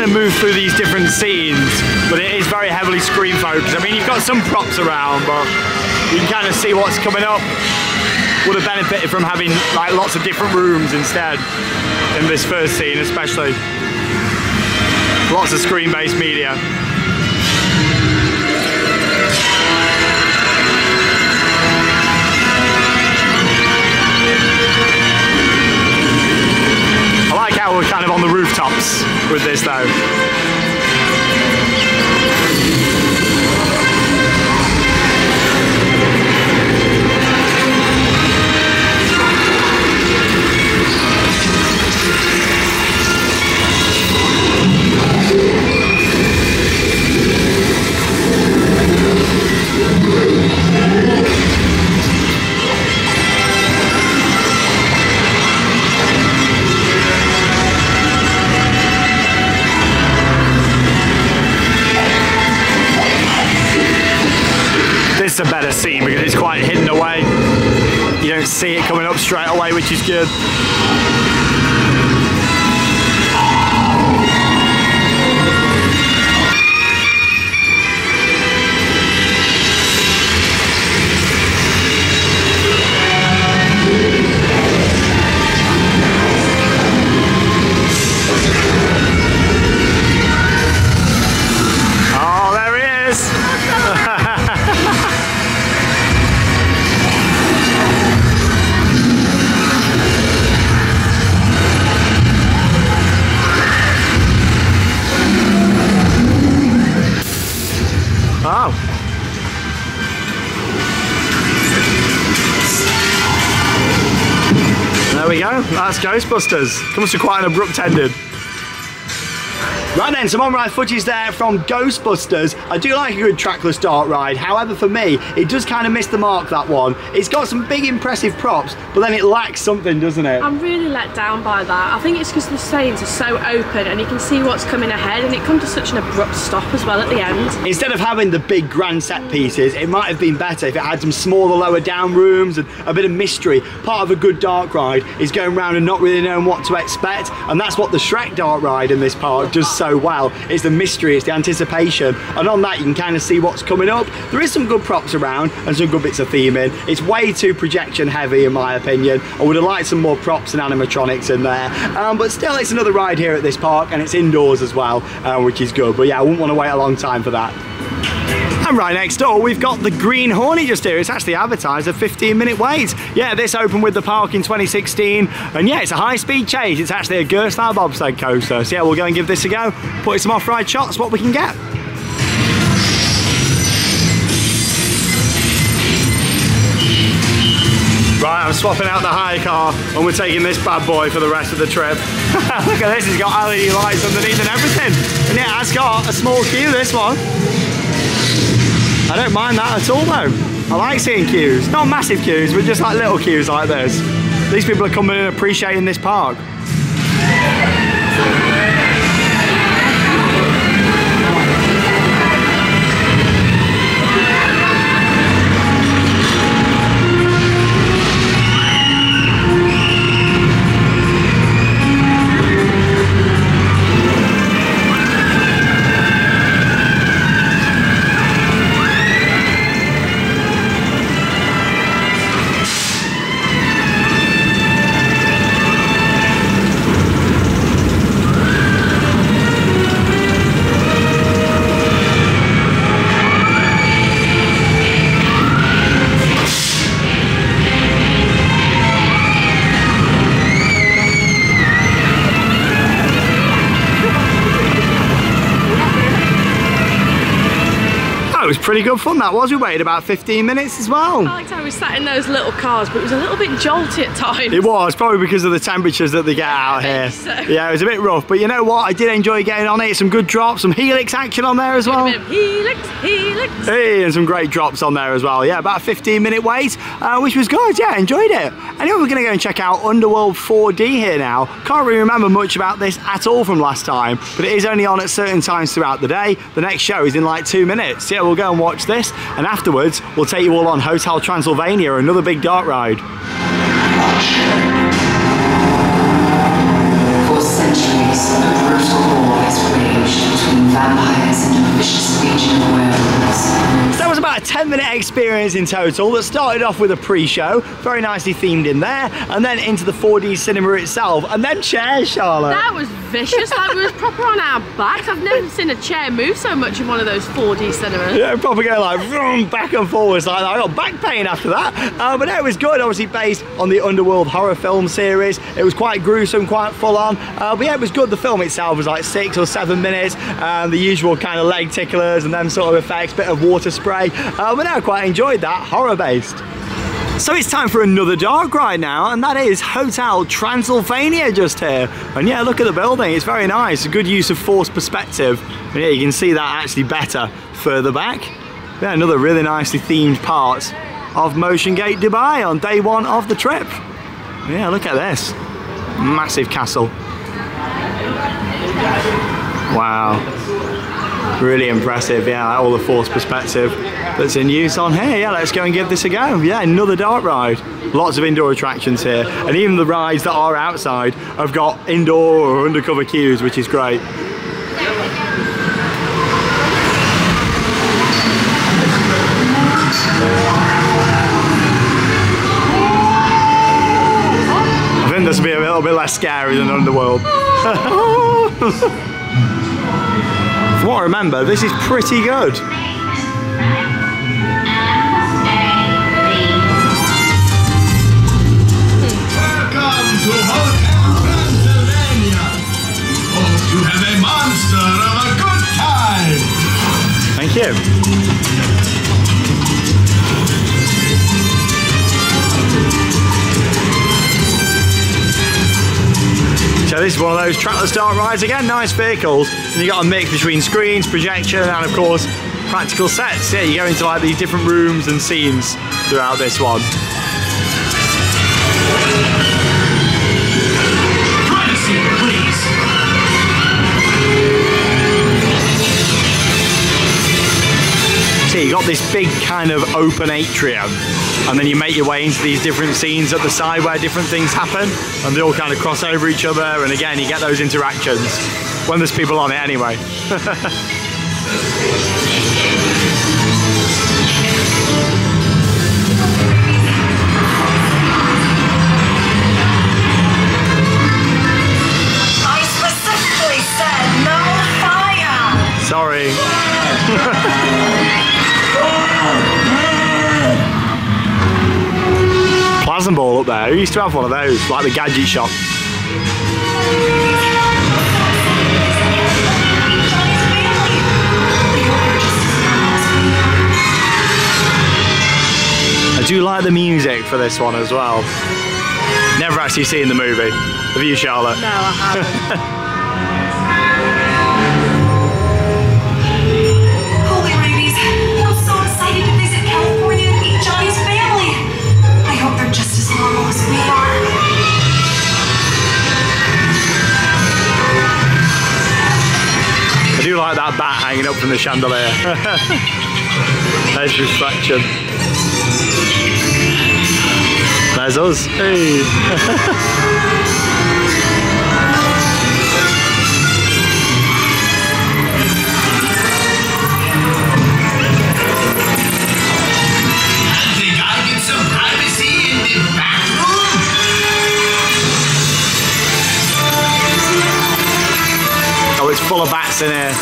Move through these different scenes, but it is very heavily screen focused. I mean, you've got some props around, but you can kind of see what's coming up. Would have benefited from having like lots of different rooms instead in this first scene, especially. Lots of screen-based media. I like how we're kind of on the rooftops with this though. This is a better scene because it's quite hidden away. You don't see it coming up straight away, which is good. Oh, there he is. Oh. There we go, that's Ghostbusters. Comes to quite an abrupt ending. Right then, some on-ride footage there from Ghostbusters. I do like a good trackless dark ride. However, for me, it does kind of miss the mark, that one. It's got some big impressive props, but then it lacks something, doesn't it? I'm really let down by that. I think it's because the scenes are so open and you can see what's coming ahead, and it comes to such an abrupt stop as well at the end. Instead of having the big grand set pieces, it might have been better if it had some smaller lower down rooms and a bit of mystery. Part of a good dark ride is going around and not really knowing what to expect, and that's what the Shrek dark ride in this park does so well. It's the mystery, it's the anticipation, and on that you can kind of see what's coming up. There is some good props around and some good bits of theming. It's way too projection heavy in my opinion. I would have liked some more props and animatronics in there, but still it's another ride here at this park, and it's indoors as well, which is good. But yeah, I wouldn't want to wait a long time for that. And right next door, we've got the Green Hornet just here. It's actually advertised a 15-minute wait. Yeah, this opened with the park in 2016. And yeah, it's a high-speed chase. It's actually a Gerstlauer bobsled coaster. So yeah, we'll go and give this a go. Put some off-ride shots, what we can get. Right, I'm swapping out the high car and we're taking this bad boy for the rest of the trip. Look at this, it's got LED lights underneath and everything. And yeah, it's got a small queue, this one. I don't mind that at all though. I like seeing queues. Not massive queues, but just like little queues like this. These people are coming in and appreciating this park. It was pretty good fun, that was. We waited about 15 minutes as well. I liked how we sat in those little cars, but it was a little bit jolty at times. It was, probably because of the temperatures that they get out here. So. Yeah, it was a bit rough, but you know what? I did enjoy getting on it. Some good drops, some helix action on there as well. A bit of helix. Hey, and some great drops on there as well. Yeah, about a 15-minute wait, which was good. Yeah, enjoyed it. Anyway, we're going to go and check out Underworld 4D here now. Can't really remember much about this at all from last time, but it is only on at certain times throughout the day. The next show is in like 2 minutes. Yeah, we'll go and watch this, and afterwards we'll take you all on Hotel Transylvania, another big dark ride. For centuries, a brutal war has raged between vampires and a vicious legion of werewolves. So that was about a 10-minute experience in total that started off with a pre-show, very nicely themed in there, and then into the 4D cinema itself, and then chairs, Charlotte. That was vicious, like we was proper on our backs. I've never seen a chair move so much in one of those 4D cinemas. Yeah, proper going like vroom, back and forwards like that. I got back pain after that, but no, it was good. Obviously based on the Underworld horror film series. It was quite gruesome, quite full on, but yeah, it was good. The film itself was like 6 or 7 minutes, the usual kind of leg ticklers and them sort of effects, bit of water spray, but no, I quite enjoyed that, horror based. So it's time for another dark ride now, and that is Hotel Transylvania just here. And yeah, look at the building, it's very nice, a good use of forced perspective. And yeah, you can see that actually better further back. Yeah, another really nicely themed part of Motion Gate Dubai on day one of the trip. Yeah, look at this, massive castle. Wow, really impressive. Yeah, all the forced perspective that's in use on here. Yeah, let's go and give this a go. Yeah, another dark ride. Lots of indoor attractions here, and even the rides that are outside have got indoor or undercover queues, which is great. I think this will be a little bit less scary than Underworld. From what I remember, this is pretty good. Welcome to Hotel Transylvania. Hope you have a monster of a good time. Thank you. So this is one of those trackless dark rides again, nice vehicles. And you got a mix between screens, projection, and of course practical sets. Yeah, you go into like these different rooms and scenes throughout this one. So you got this big kind of open atrium, and then you make your way into these different scenes at the side where different things happen, and they all kind of cross over each other, and again you get those interactions when there's people on it anyway. I specifically said no fire! Sorry. Spasm Ball up there. Who used to have one of those? Like the gadget shop. I do like the music for this one as well. Never actually seen the movie. Have you, Charlotte? No, I haven't. Holy Rabies, I'm so excited to visit California and meet Johnny's family. I hope they're just as normal as we are. I do like that bat hanging up from the chandelier. There's reflection. There's us. Hey. Think I get some privacy in the bathroom? Oh, it's full of bats in here.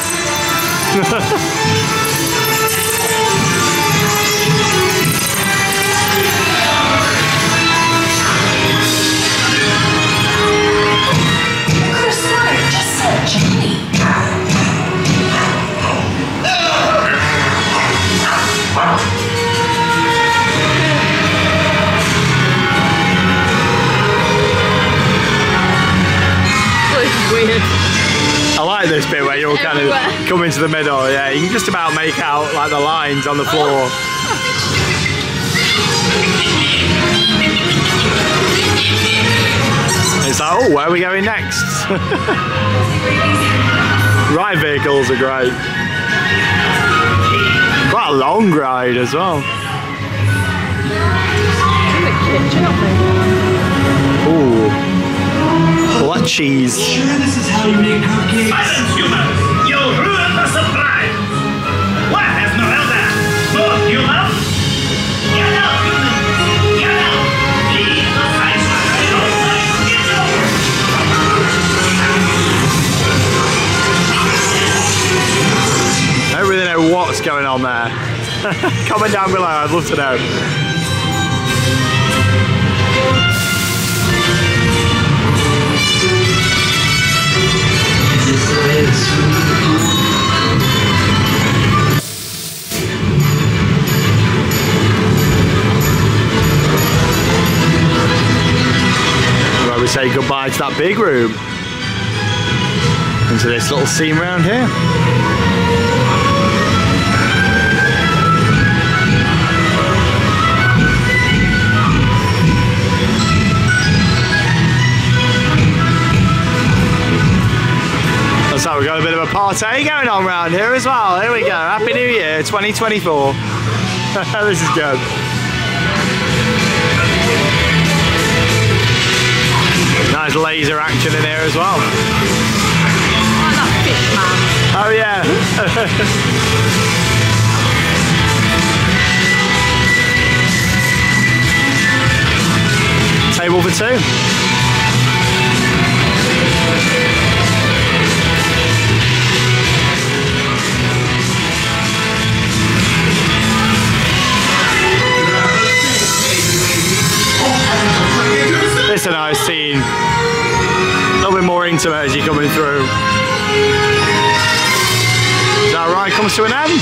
Weird. I like this bit where you'll kind of come into the middle. Yeah, you can just about make out like the lines on the floor. It's like, oh, where are we going next? Ride vehicles are great. Quite a long ride as well. Ooh. All that cheese. Sure, this is how you make cupcakes. Silence, human! You'll ruin the surprise! What, Esmeralda? More human? Get out, human! Get out! Leave the place! Get out! I don't really know what's going on there. Comment down below, I'd love to know. Where we say goodbye to that big room. Into this little scene round here. So we've got a bit of a party going on around here as well. Here we go. Happy New Year 2024. This is good. Nice laser action in here as well. I love Fish Man. Oh yeah. Table for two. It's a nice scene. A little bit more intimate as you're coming through. That ride comes to an end.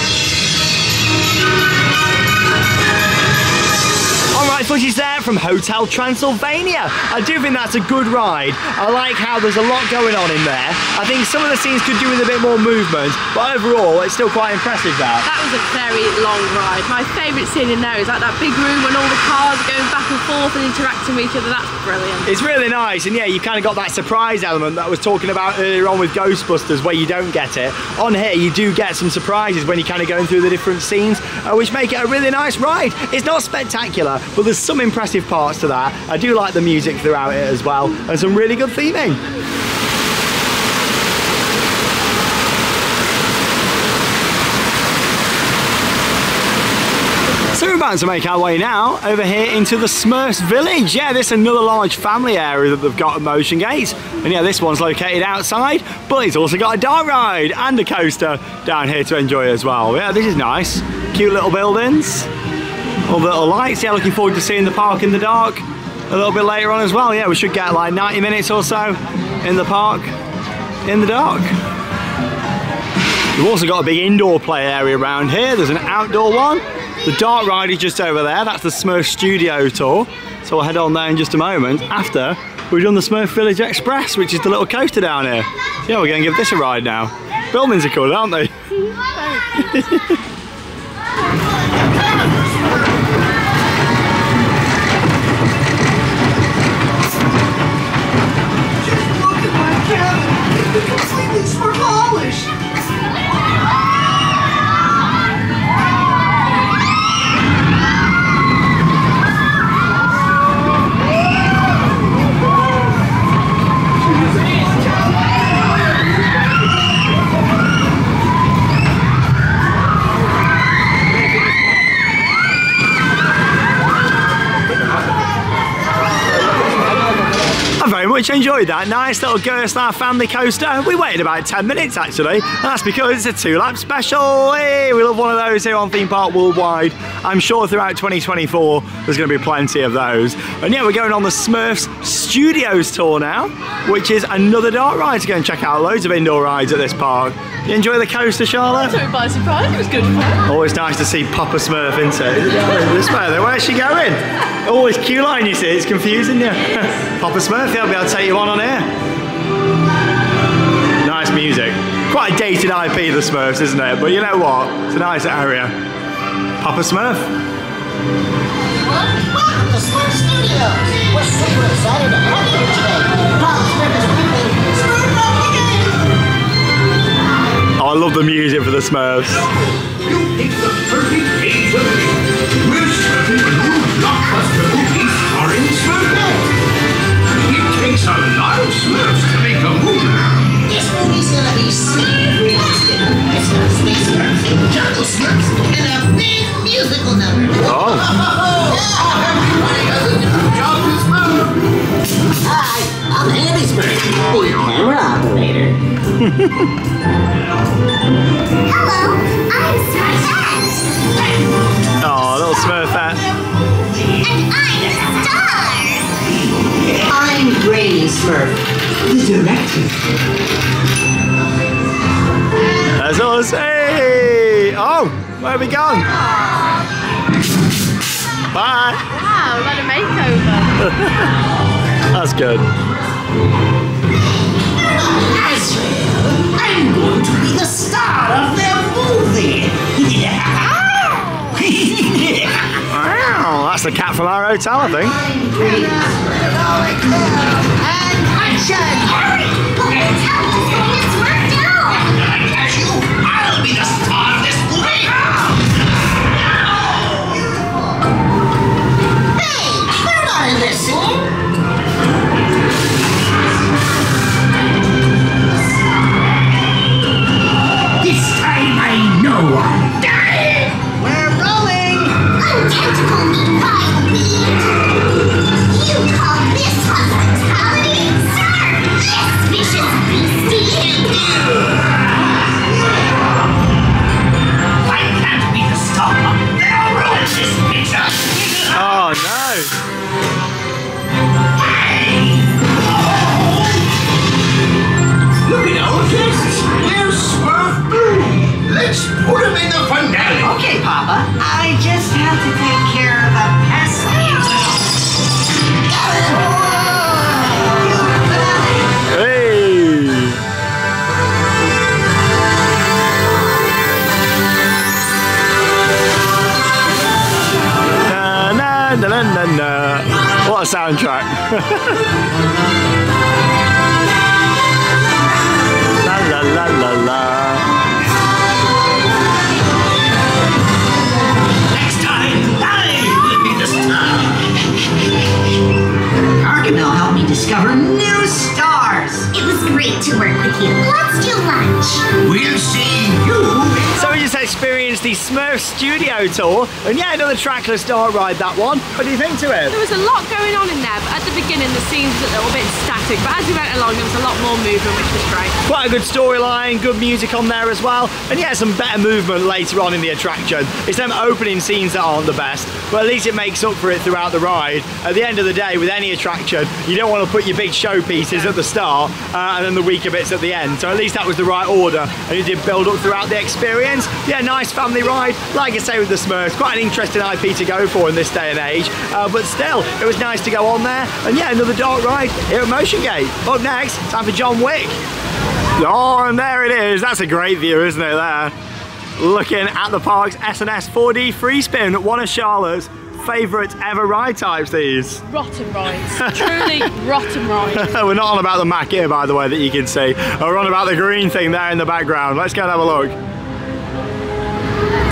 Alright, footage there from Hotel Transylvania. I do think that's a good ride. I like how there's a lot going on in there. I think some of the scenes could do with a bit more movement, but overall it's still quite impressive there. That was a very long ride. My favourite scene in there is like that big room when all the cars are going back and forth and interacting with each other. That's brilliant. It's really nice, and yeah, you kind of got that surprise element that I was talking about earlier on with Ghostbusters, where you don't get it. On here, you do get some surprises when you're kind of going through the different scenes, which make it a really nice ride. It's not spectacular, but there's some impressive parts to that. I do like the music throughout it as well, and some really good theming. So we're about to make our way now over here into the Smurfs Village. Yeah, this is another large family area that they've got at Motion Gate. And yeah, this one's located outside, but it's also got a dark ride and a coaster down here to enjoy as well. Yeah, this is nice. Cute little buildings. All the little lights. Yeah, looking forward to seeing the park in the dark. a little bit later on as well. Yeah, we should get like 90 minutes or so in the park in the dark. We've also got a big indoor play area around here. There's an outdoor one. The dark ride is just over there. That's the Smurf Studio tour. So we'll head on there in just a moment after we've done the Smurf Village Express, which is the little coaster down here. So yeah, we're going to give this a ride now. Buildings are cool, aren't they? Much enjoyed that. Nice little Gerstlauer family coaster. We waited about 10 minutes actually, and that's because it's a 2-lap special. Hey, we love one of those here on Theme Park Worldwide. I'm sure throughout 2024 there's going to be plenty of those. And yeah, we're going on the Smurfs Studios tour now, which is another dark ride to go and check out. Loads of indoor rides at this park. You enjoy the coaster, Charlotte? I took it by surprise. It was good fun. Always nice to see Papa Smurf, isn't it? This way, where's she going? Always queue line, you see. It's confusing you. Papa Smurf, yeah, I'll be able to take you on here. Nice music. Quite a dated IP, the Smurfs, isn't it? But you know what? It's a nice area. Papa Smurf. Welcome to Smurf Studios. We're super excited to have you here today. Papa Smurf is bringing Smurf up the game. Oh, I love the music for the Smurfs. You picked the perfect age of it. We're starting a new blockbuster movie starring Smurfette. It takes a lot of Smurfs to make a movie. This movie's gonna be super-realistic. It's got Space Smurfs, Jungle Smurfs, and a big musical number. Oh. Everybody has a different job to Smurf. Hi, I'm Andy Smurf, the camera operator. Hello, I'm Smurfette. Oh, little Smurfette. And I'm Star. I'm Granny Smurf, the director. That's us. Hey! Oh, where have we gone? Bye. Wow, we've had a makeover. That's good. I'm going to be the star of their movie. Wow, that's the cat from our hotel, I think. And action! Hurry! Well, it's how to slow this work down. As you, I'll be the star of this movie. Hey, they're not in this scene. This time I know I'm dying. We're rolling. I'm tentacle meat pile beat. You call this hospitality? Sir, this vicious beastie. I can't be the star. They'll ruin this picture. Oh, no. Look at our guests. They're Smurf Blue. Let's put them in the finale. Okay, Papa. I just have to take care of a pesky Hey! Na, na, na, na, na, na. What a soundtrack. La la la la la. Next time, I will be the star. Gargamel helped me discover new stars. It was great to work with you. Let's do lunch. We'll see you. So we just said experienced the Smurf Studio Tour, and yeah, another trackless dark ride, that one. What do you think to it? There was a lot going on in there, but at the beginning the scenes was a little bit static, but as we went along there was a lot more movement, which was great. Quite a good storyline, good music on there as well, and yeah, some better movement later on in the attraction. It's them opening scenes that aren't the best, but at least it makes up for it throughout the ride. At the end of the day, with any attraction, you don't want to put your big showpieces at the start and then the weaker bits at the end, so at least that was the right order, and it did build up throughout the experience. Yeah, nice family ride, like I say with the Smurfs, quite an interesting IP to go for in this day and age, but still, it was nice to go on there, and yeah, another dark ride here at Motion Gate. Up next, time for John Wick. Oh, and there it is. That's a great view, isn't it, there? Looking at the park's S&S 4D free spin, one of Charlotte's favourite ever ride types, these. Rotten rides. Truly rotten rides. We're not on about the Mac here, by the way, that you can see. We're on about the green thing there in the background. Let's go and have a look.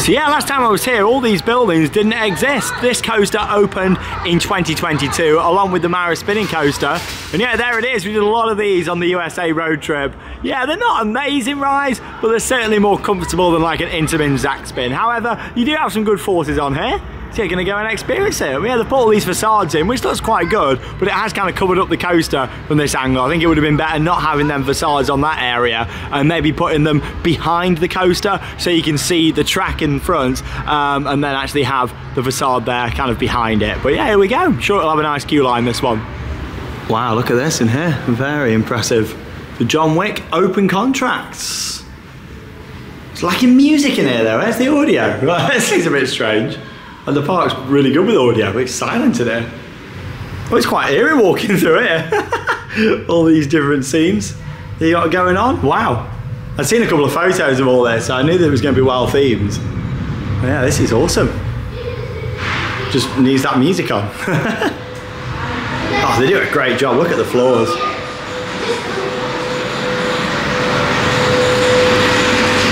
So yeah, last time I was here, all these buildings didn't exist. This coaster opened in 2022, along with the Mara spinning coaster. And yeah, there it is. We did a lot of these on the USA road trip. Yeah, they're not amazing rides, but they're certainly more comfortable than like an Intamin Zack spin. However, you do have some good forces on here. So you're going to go and experience it. Yeah, they've put all these facades in, which looks quite good, but it has kind of covered up the coaster from this angle. I think it would have been better not having them facades on that area and maybe putting them behind the coaster so you can see the track in front and then actually have the facade there kind of behind it. But yeah, here we go. I'm sure it'll have a nice queue line, this one. Wow, look at this in here. Very impressive. The John Wick open contracts. It's lacking music in here though. Where's the audio? This thing's a bit strange. And the park's really good with audio, but it's silent in here. Oh, it's quite eerie walking through here. All these different scenes that you got going on. Wow. I'd seen a couple of photos of all this, so I knew that it was going to be well themed. But yeah, this is awesome. Just needs that music on. Oh, they do a great job. Look at the floors.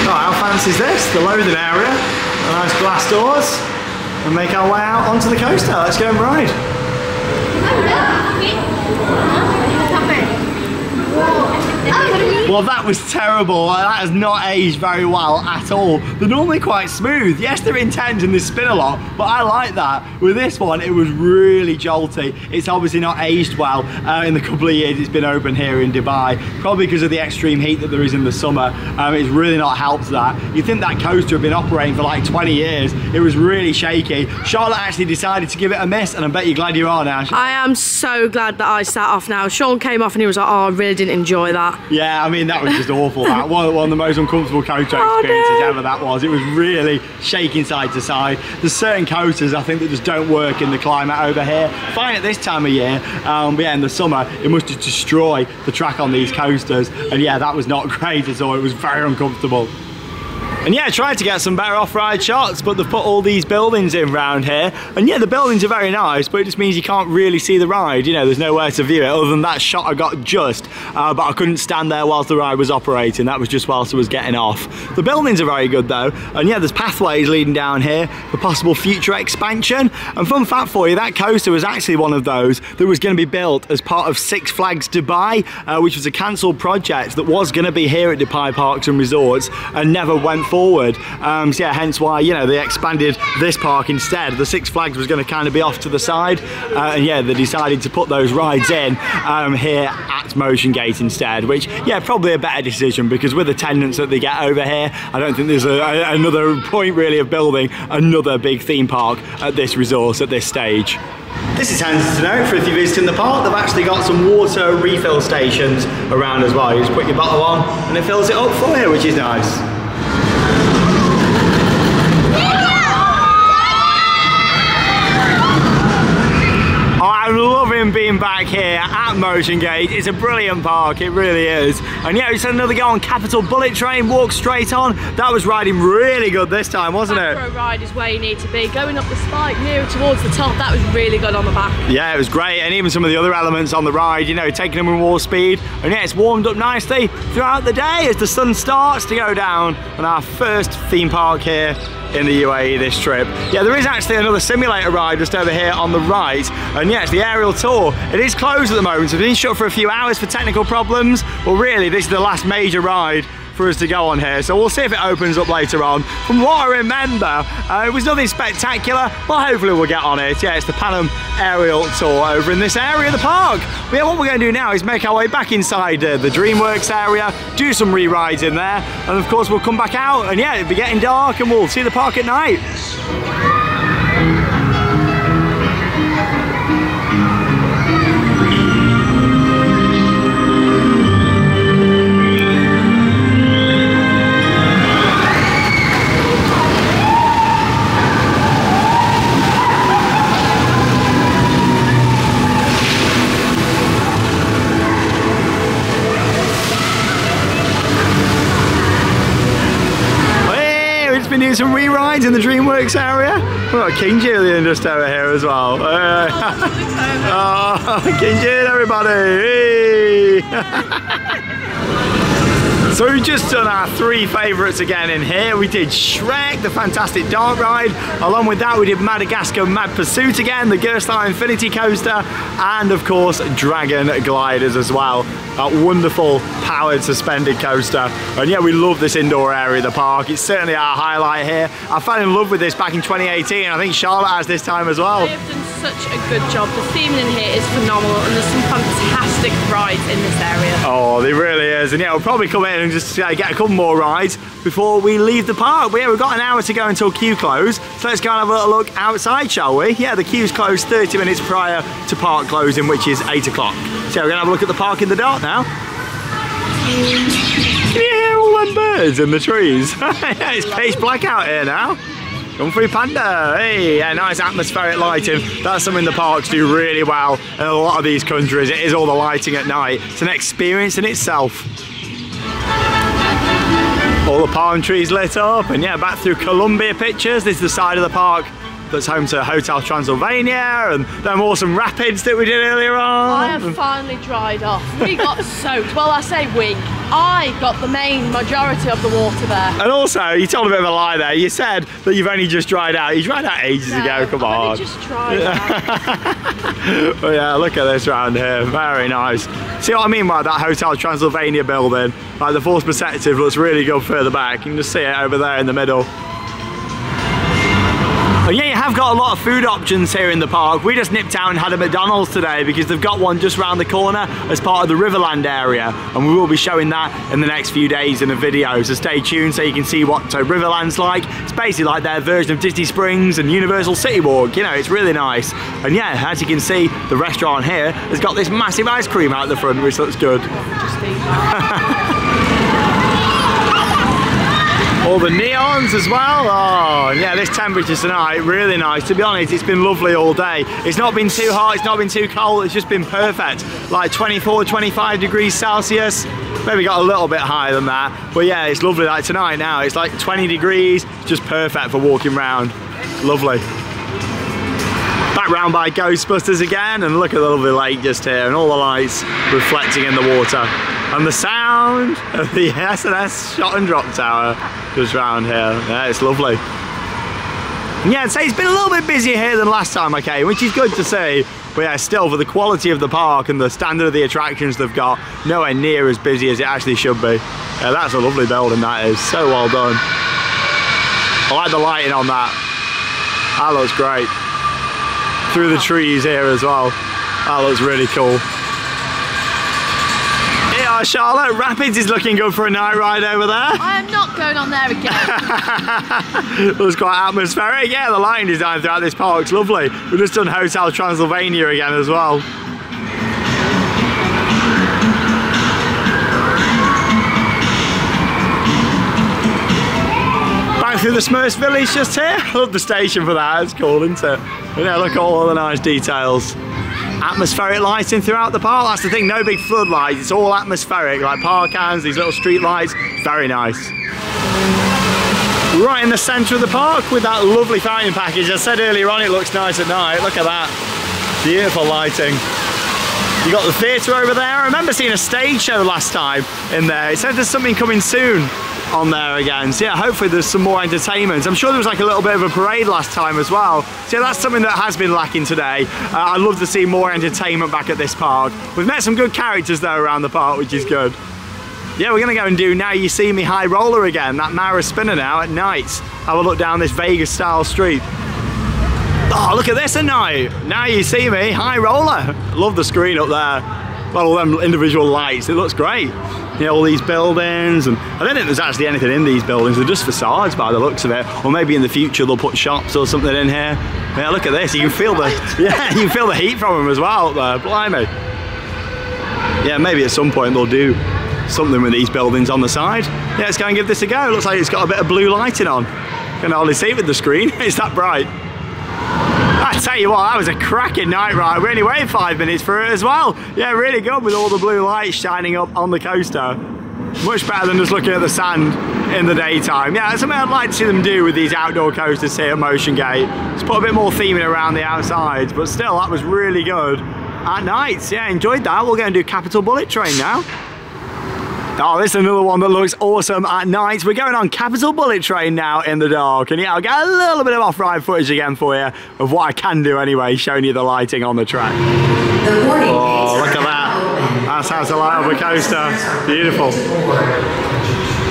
Oh, how fancy is this? The loading area. A nice glass doors. And make our way out onto the coaster. Let's go and ride. Well, that was terrible. That has not aged very well at all. They're normally quite smooth. Yes, they're intense and they spin a lot, but I like that. With this one, it was really jolty. It's obviously not aged well in the couple of years it's been open here in Dubai, probably because of the extreme heat that there is in the summer. It's really not helped that. You'd think that coaster had been operating for like 20 years. It was really shaky. Charlotte actually decided to give it a miss, and I bet you're glad you are now. I am so glad that I sat off now. Sean came off and he was like, oh, I really didn't enjoy that. Yeah, I mean, that was just awful. That one of the most uncomfortable coaster experiences ever that was. It was really shaking side to side. There's certain coasters I think that just don't work in the climate over here. Fine at this time of year, but yeah, in the summer it must just destroy the track on these coasters. And yeah, that was not great at all. It was very uncomfortable. And yeah, I tried to get some better off-ride shots, but they've put all these buildings in round here. And yeah, the buildings are very nice, but it just means you can't really see the ride. You know, there's nowhere to view it other than that shot I got just, but I couldn't stand there whilst the ride was operating. That was just whilst I was getting off. The buildings are very good though. And yeah, there's pathways leading down here for possible future expansion. And fun fact for you, that coaster was actually one of those that was going to be built as part of Six Flags Dubai, which was a cancelled project that was going to be here at Dubai Parks and Resorts and never went forward. So yeah, hence why, you know, they expanded this park instead. The Six Flags was going to kind of be off to the side, and yeah, they decided to put those rides in here at Motion Gate instead, which, yeah, probably a better decision, because with the attendance that they get over here, I don't think there's another point really of building another big theme park at this resort at this stage. This is handy to know for if you're visiting the park. They've actually got some water refill stations around as well. You just put your bottle on and it fills it up for you, which is nice. I'm loving being back here at Motion Gate. It's a brilliant park, it really is. And yeah, we just had another go on Capital Bullet Train, walk straight on. That was riding really good this time, wasn't it? Back row ride is where you need to be. Going up the spike nearer towards the top, that was really good on the back. Yeah, it was great. And even some of the other elements on the ride, you know, taking them with more speed. And yeah, it's warmed up nicely throughout the day as the sun starts to go down on our first theme park here in the UAE this trip. Yeah, there is actually another simulator ride just over here on the right, and yeah, it's the aerial tour. It is closed at the moment, so it's been shut for a few hours for technical problems, but really this is the last major ride for us to go on here, so we'll see if it opens up later on. From what I remember, it was nothing spectacular, but hopefully we'll get on it. Yeah, it's the Panem aerial tour over in this area of the park. But yeah, what we're going to do now is make our way back inside the DreamWorks area, do some re-rides in there, and of course we'll come back out, and yeah, it'll be getting dark and we'll see the park at night. Doing some re-rides in the DreamWorks area. We've got King Julian just over here as well. Oh, King Julian, everybody! So we've just done our 3 favourites again in here. We did Shrek, the fantastic dark ride. Along with that, we did Madagascar Mad Pursuit again, the Gerstlauer Infinity Coaster, and of course, Dragon Gliders as well. That wonderful powered suspended coaster. And yeah, we love this indoor area of the park. It's certainly our highlight here. I fell in love with this back in 2018. I think Charlotte has this time as well. They've done such a good job. The theming in here is phenomenal, and there's some fantastic rides in this area. Oh, there really is. And yeah, we'll probably come in and just get a couple more rides before we leave the park. But yeah, we've got an hour to go until queue close. So let's go and have a little look outside, shall we? Yeah, the queue's closed 30 minutes prior to park closing, which is 8 o'clock. So we're gonna have a look at the park in the dark now. Can you hear all them birds in the trees? It's pitch black out here now. Kung Fu Panda, hey, yeah, nice atmospheric lighting. That's something the parks do really well in a lot of these countries. It is all the lighting at night. It's an experience in itself. All the palm trees lit up, and yeah, back through Columbia Pictures. This is the side of the park that's home to Hotel Transylvania and them awesome rapids that we did earlier on. I have finally dried off. We got soaked. Well, I say we. I got the main majority of the water there. And also, you told a bit of a lie there. You said that you've only just dried out. You dried out ages ago, come on. I've only just dried out. But yeah, look at this round here. Very nice. See what I mean by that Hotel Transylvania building? Like the force perspective looks really good further back. You can just see it over there in the middle. And yeah, you have got a lot of food options here in the park. We just nipped out and had a McDonald's today because they've got one just around the corner as part of the Riverland area, and we will be showing that in the next few days in a video, so stay tuned so you can see what Riverland's like. It's basically like their version of Disney Springs and Universal City Walk, you know, it's really nice. And yeah, as you can see, the restaurant here has got this massive ice cream out the front, which looks good. All the neons as well. Oh, yeah, this temperature tonight, really nice. To be honest, it's been lovely all day. It's not been too hot, it's not been too cold, it's just been perfect. Like 24, 25 degrees Celsius. Maybe got a little bit higher than that. But yeah, it's lovely. Like tonight now, it's like 20 degrees. It's just perfect for walking around. Lovely. Back round by Ghostbusters again, and look at the lovely lake just here, and all the lights reflecting in the water. And the sound of the S&S Shot and Drop Tower just round here. Yeah, it's lovely. And yeah, I'd say it's been a little bit busier here than last time I came, which is good to see. But yeah, still, for the quality of the park and the standard of the attractions they've got, nowhere near as busy as it actually should be. Yeah, that's a lovely building, that is. So well done. I like the lighting on that. That looks great. Through the trees here as well. That looks really cool. Yeah, Charlotte, Rapids is looking good for a night ride over there. I am not going on there again. It was quite atmospheric. Yeah, the lighting design throughout this park's lovely. We've just done Hotel Transylvania again as well. Back through the Smurfs Village just here. I love the station for that. It's cool, isn't it? But yeah, look at all the nice details. Atmospheric lighting throughout the park. That's the thing, no big floodlights. It's all atmospheric, like park hands, these little street lights. Very nice. Right in the centre of the park with that lovely fountain package. I said earlier on, it looks nice at night. Look at that. Beautiful lighting. You got the theatre over there. I remember seeing a stage show last time in there. It said there's something coming soon on there again. So yeah, hopefully there's some more entertainment. I'm sure there was like a little bit of a parade last time as well. So yeah, that's something that has been lacking today. I'd love to see more entertainment back at this park. We've met some good characters though around the park, which is good. Yeah, we're gonna go and do Now You See Me High Roller again, that Mara spinner now at night. Have a look down this Vegas style street. Oh, look at this at night. Now You See Me High Roller. Love the screen up there. Well, all them individual lights, it looks great. You know, all these buildings, and I don't think there's actually anything in these buildings, they're just facades by the looks of it. Or maybe in the future they'll put shops or something in here. Yeah, look at this, you can feel the, yeah, you can feel the heat from them as well up there, blimey. Yeah, maybe at some point they'll do something with these buildings on the side. Yeah, let's go and give this a go. Looks like it's got a bit of blue lighting on. Can hardly see it with the screen, it's that bright. I tell you what, that was a cracking night ride. We only waited 5 minutes for it as well. Yeah, really good with all the blue lights shining up on the coaster. Much better than just looking at the sand in the daytime. Yeah, that's something I'd like to see them do with these outdoor coasters here at Motion Gate. Just put a bit more theming around the outsides, but still, that was really good at night. Yeah, enjoyed that. We'll go and do Capital Bullet Train now. Oh, this is another one that looks awesome at night. We're going on Capital Bullet Train now in the dark. And yeah, I'll get a little bit of off-ride footage again for you of what I can do anyway, showing you the lighting on the track. Oh, look at that. That's how to light up a coaster. Beautiful.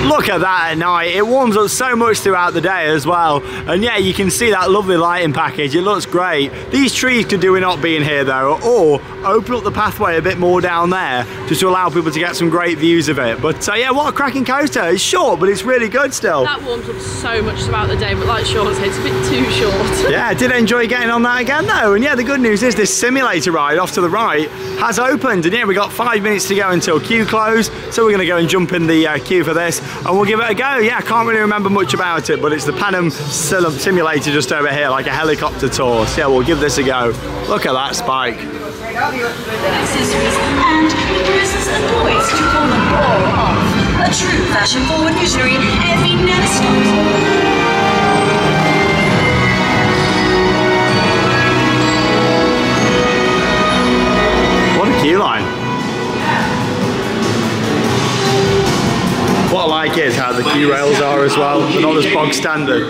Look at that at night. It warms up so much throughout the day as well. And yeah, you can see that lovely lighting package. It looks great. These trees could do with not being here though, or open up the pathway a bit more down there just to allow people to get some great views of it. But yeah, what a cracking coaster. It's short, but it's really good still. That warms up so much throughout the day, but like Sean said, it's a bit too short. Yeah, I did enjoy getting on that again though. And yeah, the good news is this simulator ride off to the right has opened. And yeah, we got 5 minutes to go until queue close. So we're gonna go and jump in the queue for this and we'll give it a go. Yeah, I can't really remember much about it, but it's the Pan Am simulator just over here, like a helicopter tour. So yeah, we'll give this a go. Look at that spike. Accessories and dresses and toys to pull them all off. A true fashion-forward visionary, Effie never stops. What a queue line. What I like is how the queue rails are as well, not as bog standard.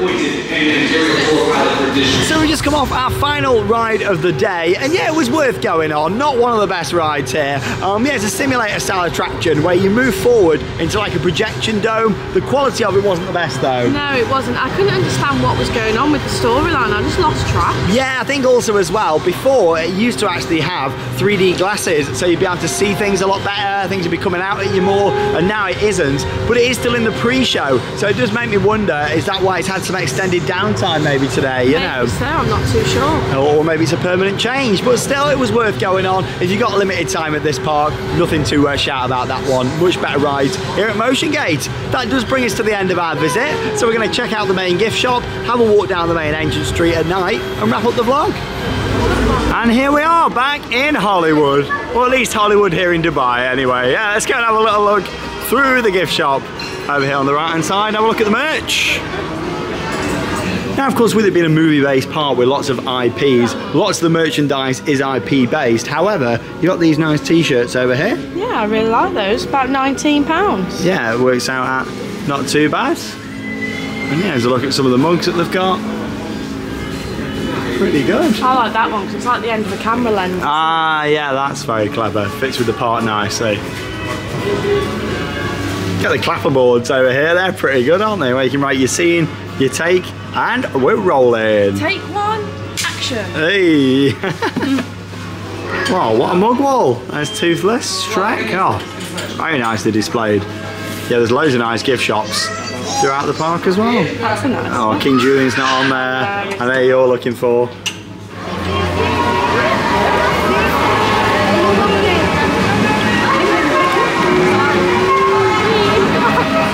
So we just come off our final ride of the day, and yeah, it was worth going on. Not one of the best rides here. Yeah, it's a simulator style attraction where you move forward into like a projection dome. The quality of it wasn't the best though. No, it wasn't. I couldn't understand what was going on with the storyline. I just lost track. Yeah, I think also as well, before it used to actually have 3D glasses, so you'd be able to see things a lot better, things would be coming out at you more, and now it isn't. But it is still in the pre-show, so it does make me wonder, is that why it's had some extended downtime maybe today, you know? So, I'm not too sure. Or maybe it's a permanent change, but still it was worth going on. If you've got limited time at this park, nothing to shout about that one. Much better rides here at Motion Gate. That does bring us to the end of our visit, so we're going to check out the main gift shop, have a walk down the main entrance street at night, and wrap up the vlog. And here we are back in Hollywood, or at least Hollywood here in Dubai anyway. Yeah, let's go and have a little look through the gift shop over here on the right hand side. Have a look at the merch. Now of course, with it being a movie based park with lots of IPs, lots of the merchandise is IP based. However, you got these nice t-shirts over here. Yeah, I really like those, about £19. Yeah, it works out at not too bad. And yeah, there's a look at some of the mugs that they've got. Pretty good. I like that one because it's like the end of a camera lens. Ah, yeah, that's very clever. Fits with the park nicely. Got the clapper boards over here. They're pretty good, aren't they? Where you can write your scene, your take, and we're rolling. Take one, action. Hey. Wow, what a mug wall. There's Toothless, Shrek. Oh, very nicely displayed. Yeah, there's loads of nice gift shops throughout the park as well. That's a nice one. King Julian's not on there. I know you're looking for.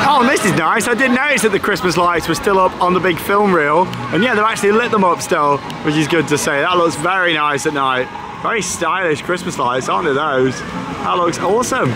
Oh, and this is nice. I did notice that the Christmas lights were still up on the big film reel. And yeah, they've actually lit them up still, which is good to see. That looks very nice at night. Very stylish Christmas lights, aren't they, those? That looks awesome.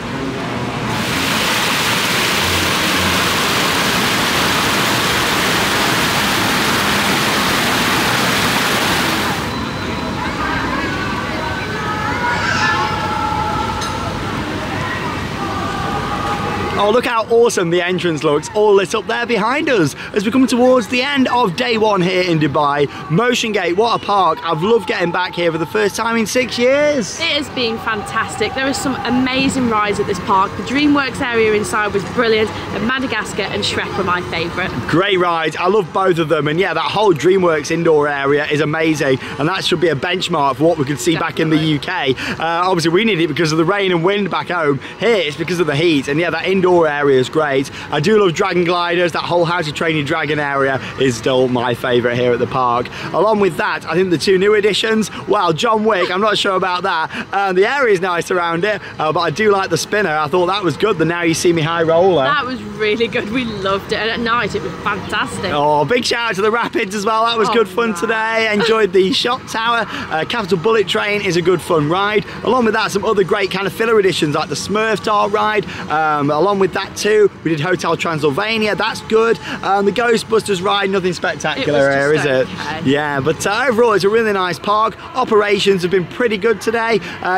Oh, look how awesome the entrance looks, all lit up there behind us as we come towards the end of day one here in Dubai. Motion Gate, what a park. I've loved getting back here for the first time in 6 years. It has been fantastic. There are some amazing rides at this park. The DreamWorks area inside was brilliant, and Madagascar and Shrek were my favourite. Great rides, I love both of them, and yeah, that whole DreamWorks indoor area is amazing, and that should be a benchmark for what we could see back in the UK. Obviously we need it because of the rain and wind back home. Here it's because of the heat, and yeah, that indoor area is great. I do love dragon gliders. That whole How to Train Your Dragon area is still my favourite here at the park. Along with that, I think the two new additions, well, John Wick, I'm not sure about that. The area is nice around it, but I do like the spinner. I thought that was good, the Now You See Me High Roller. That was really good, we loved it, and at night it was fantastic. Oh, big shout out to the Rapids as well, that was good fun today. Enjoyed the Shot Tower. Capital Bullet Train is a good fun ride. Along with that, some other great kind of filler additions like the Smurf Tar ride. Along with that too, we did Hotel Transylvania, that's good. The Ghostbusters ride, nothing spectacular here, is it? Yeah, but overall it's a really nice park. Operations have been pretty good today.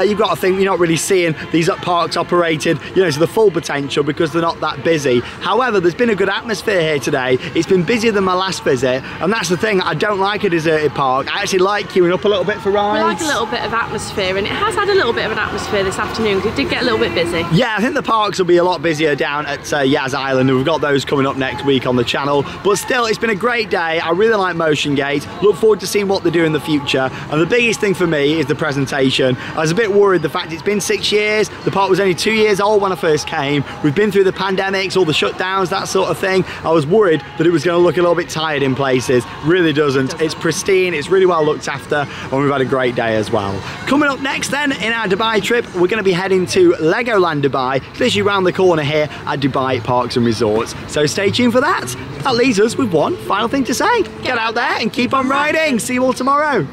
You've got to think you're not really seeing these parks operated, you know, to the full potential because they're not that busy. However, there's been a good atmosphere here today. It's been busier than my last visit, and that's the thing. I don't like a deserted park. I actually like queuing up a little bit for rides. I like a little bit of atmosphere, and it has had a little bit of an atmosphere this afternoon because it did get a little bit busy. Yeah, I think the parks will be a lot busier down at Yas Island, and we've got those coming up next week on the channel. But still, it's been a great day. I really like Motion Gate. Look forward to seeing what they do in the future. And the biggest thing for me is the presentation. I was a bit worried the fact it's been 6 years. The park was only 2 years old when I first came. We've been through the pandemics, all the shutdowns, that sort of thing. I was worried that it was going to look a little bit tired in places. Really doesn't. It's pristine, it's really well looked after, and we've had a great day as well. Coming up next then, in our Dubai trip, we're going to be heading to Legoland Dubai. It's literally around the corner here at Dubai Parks and Resorts. So stay tuned for that. That leaves us with one final thing to say. Get out there and keep on riding. See you all tomorrow.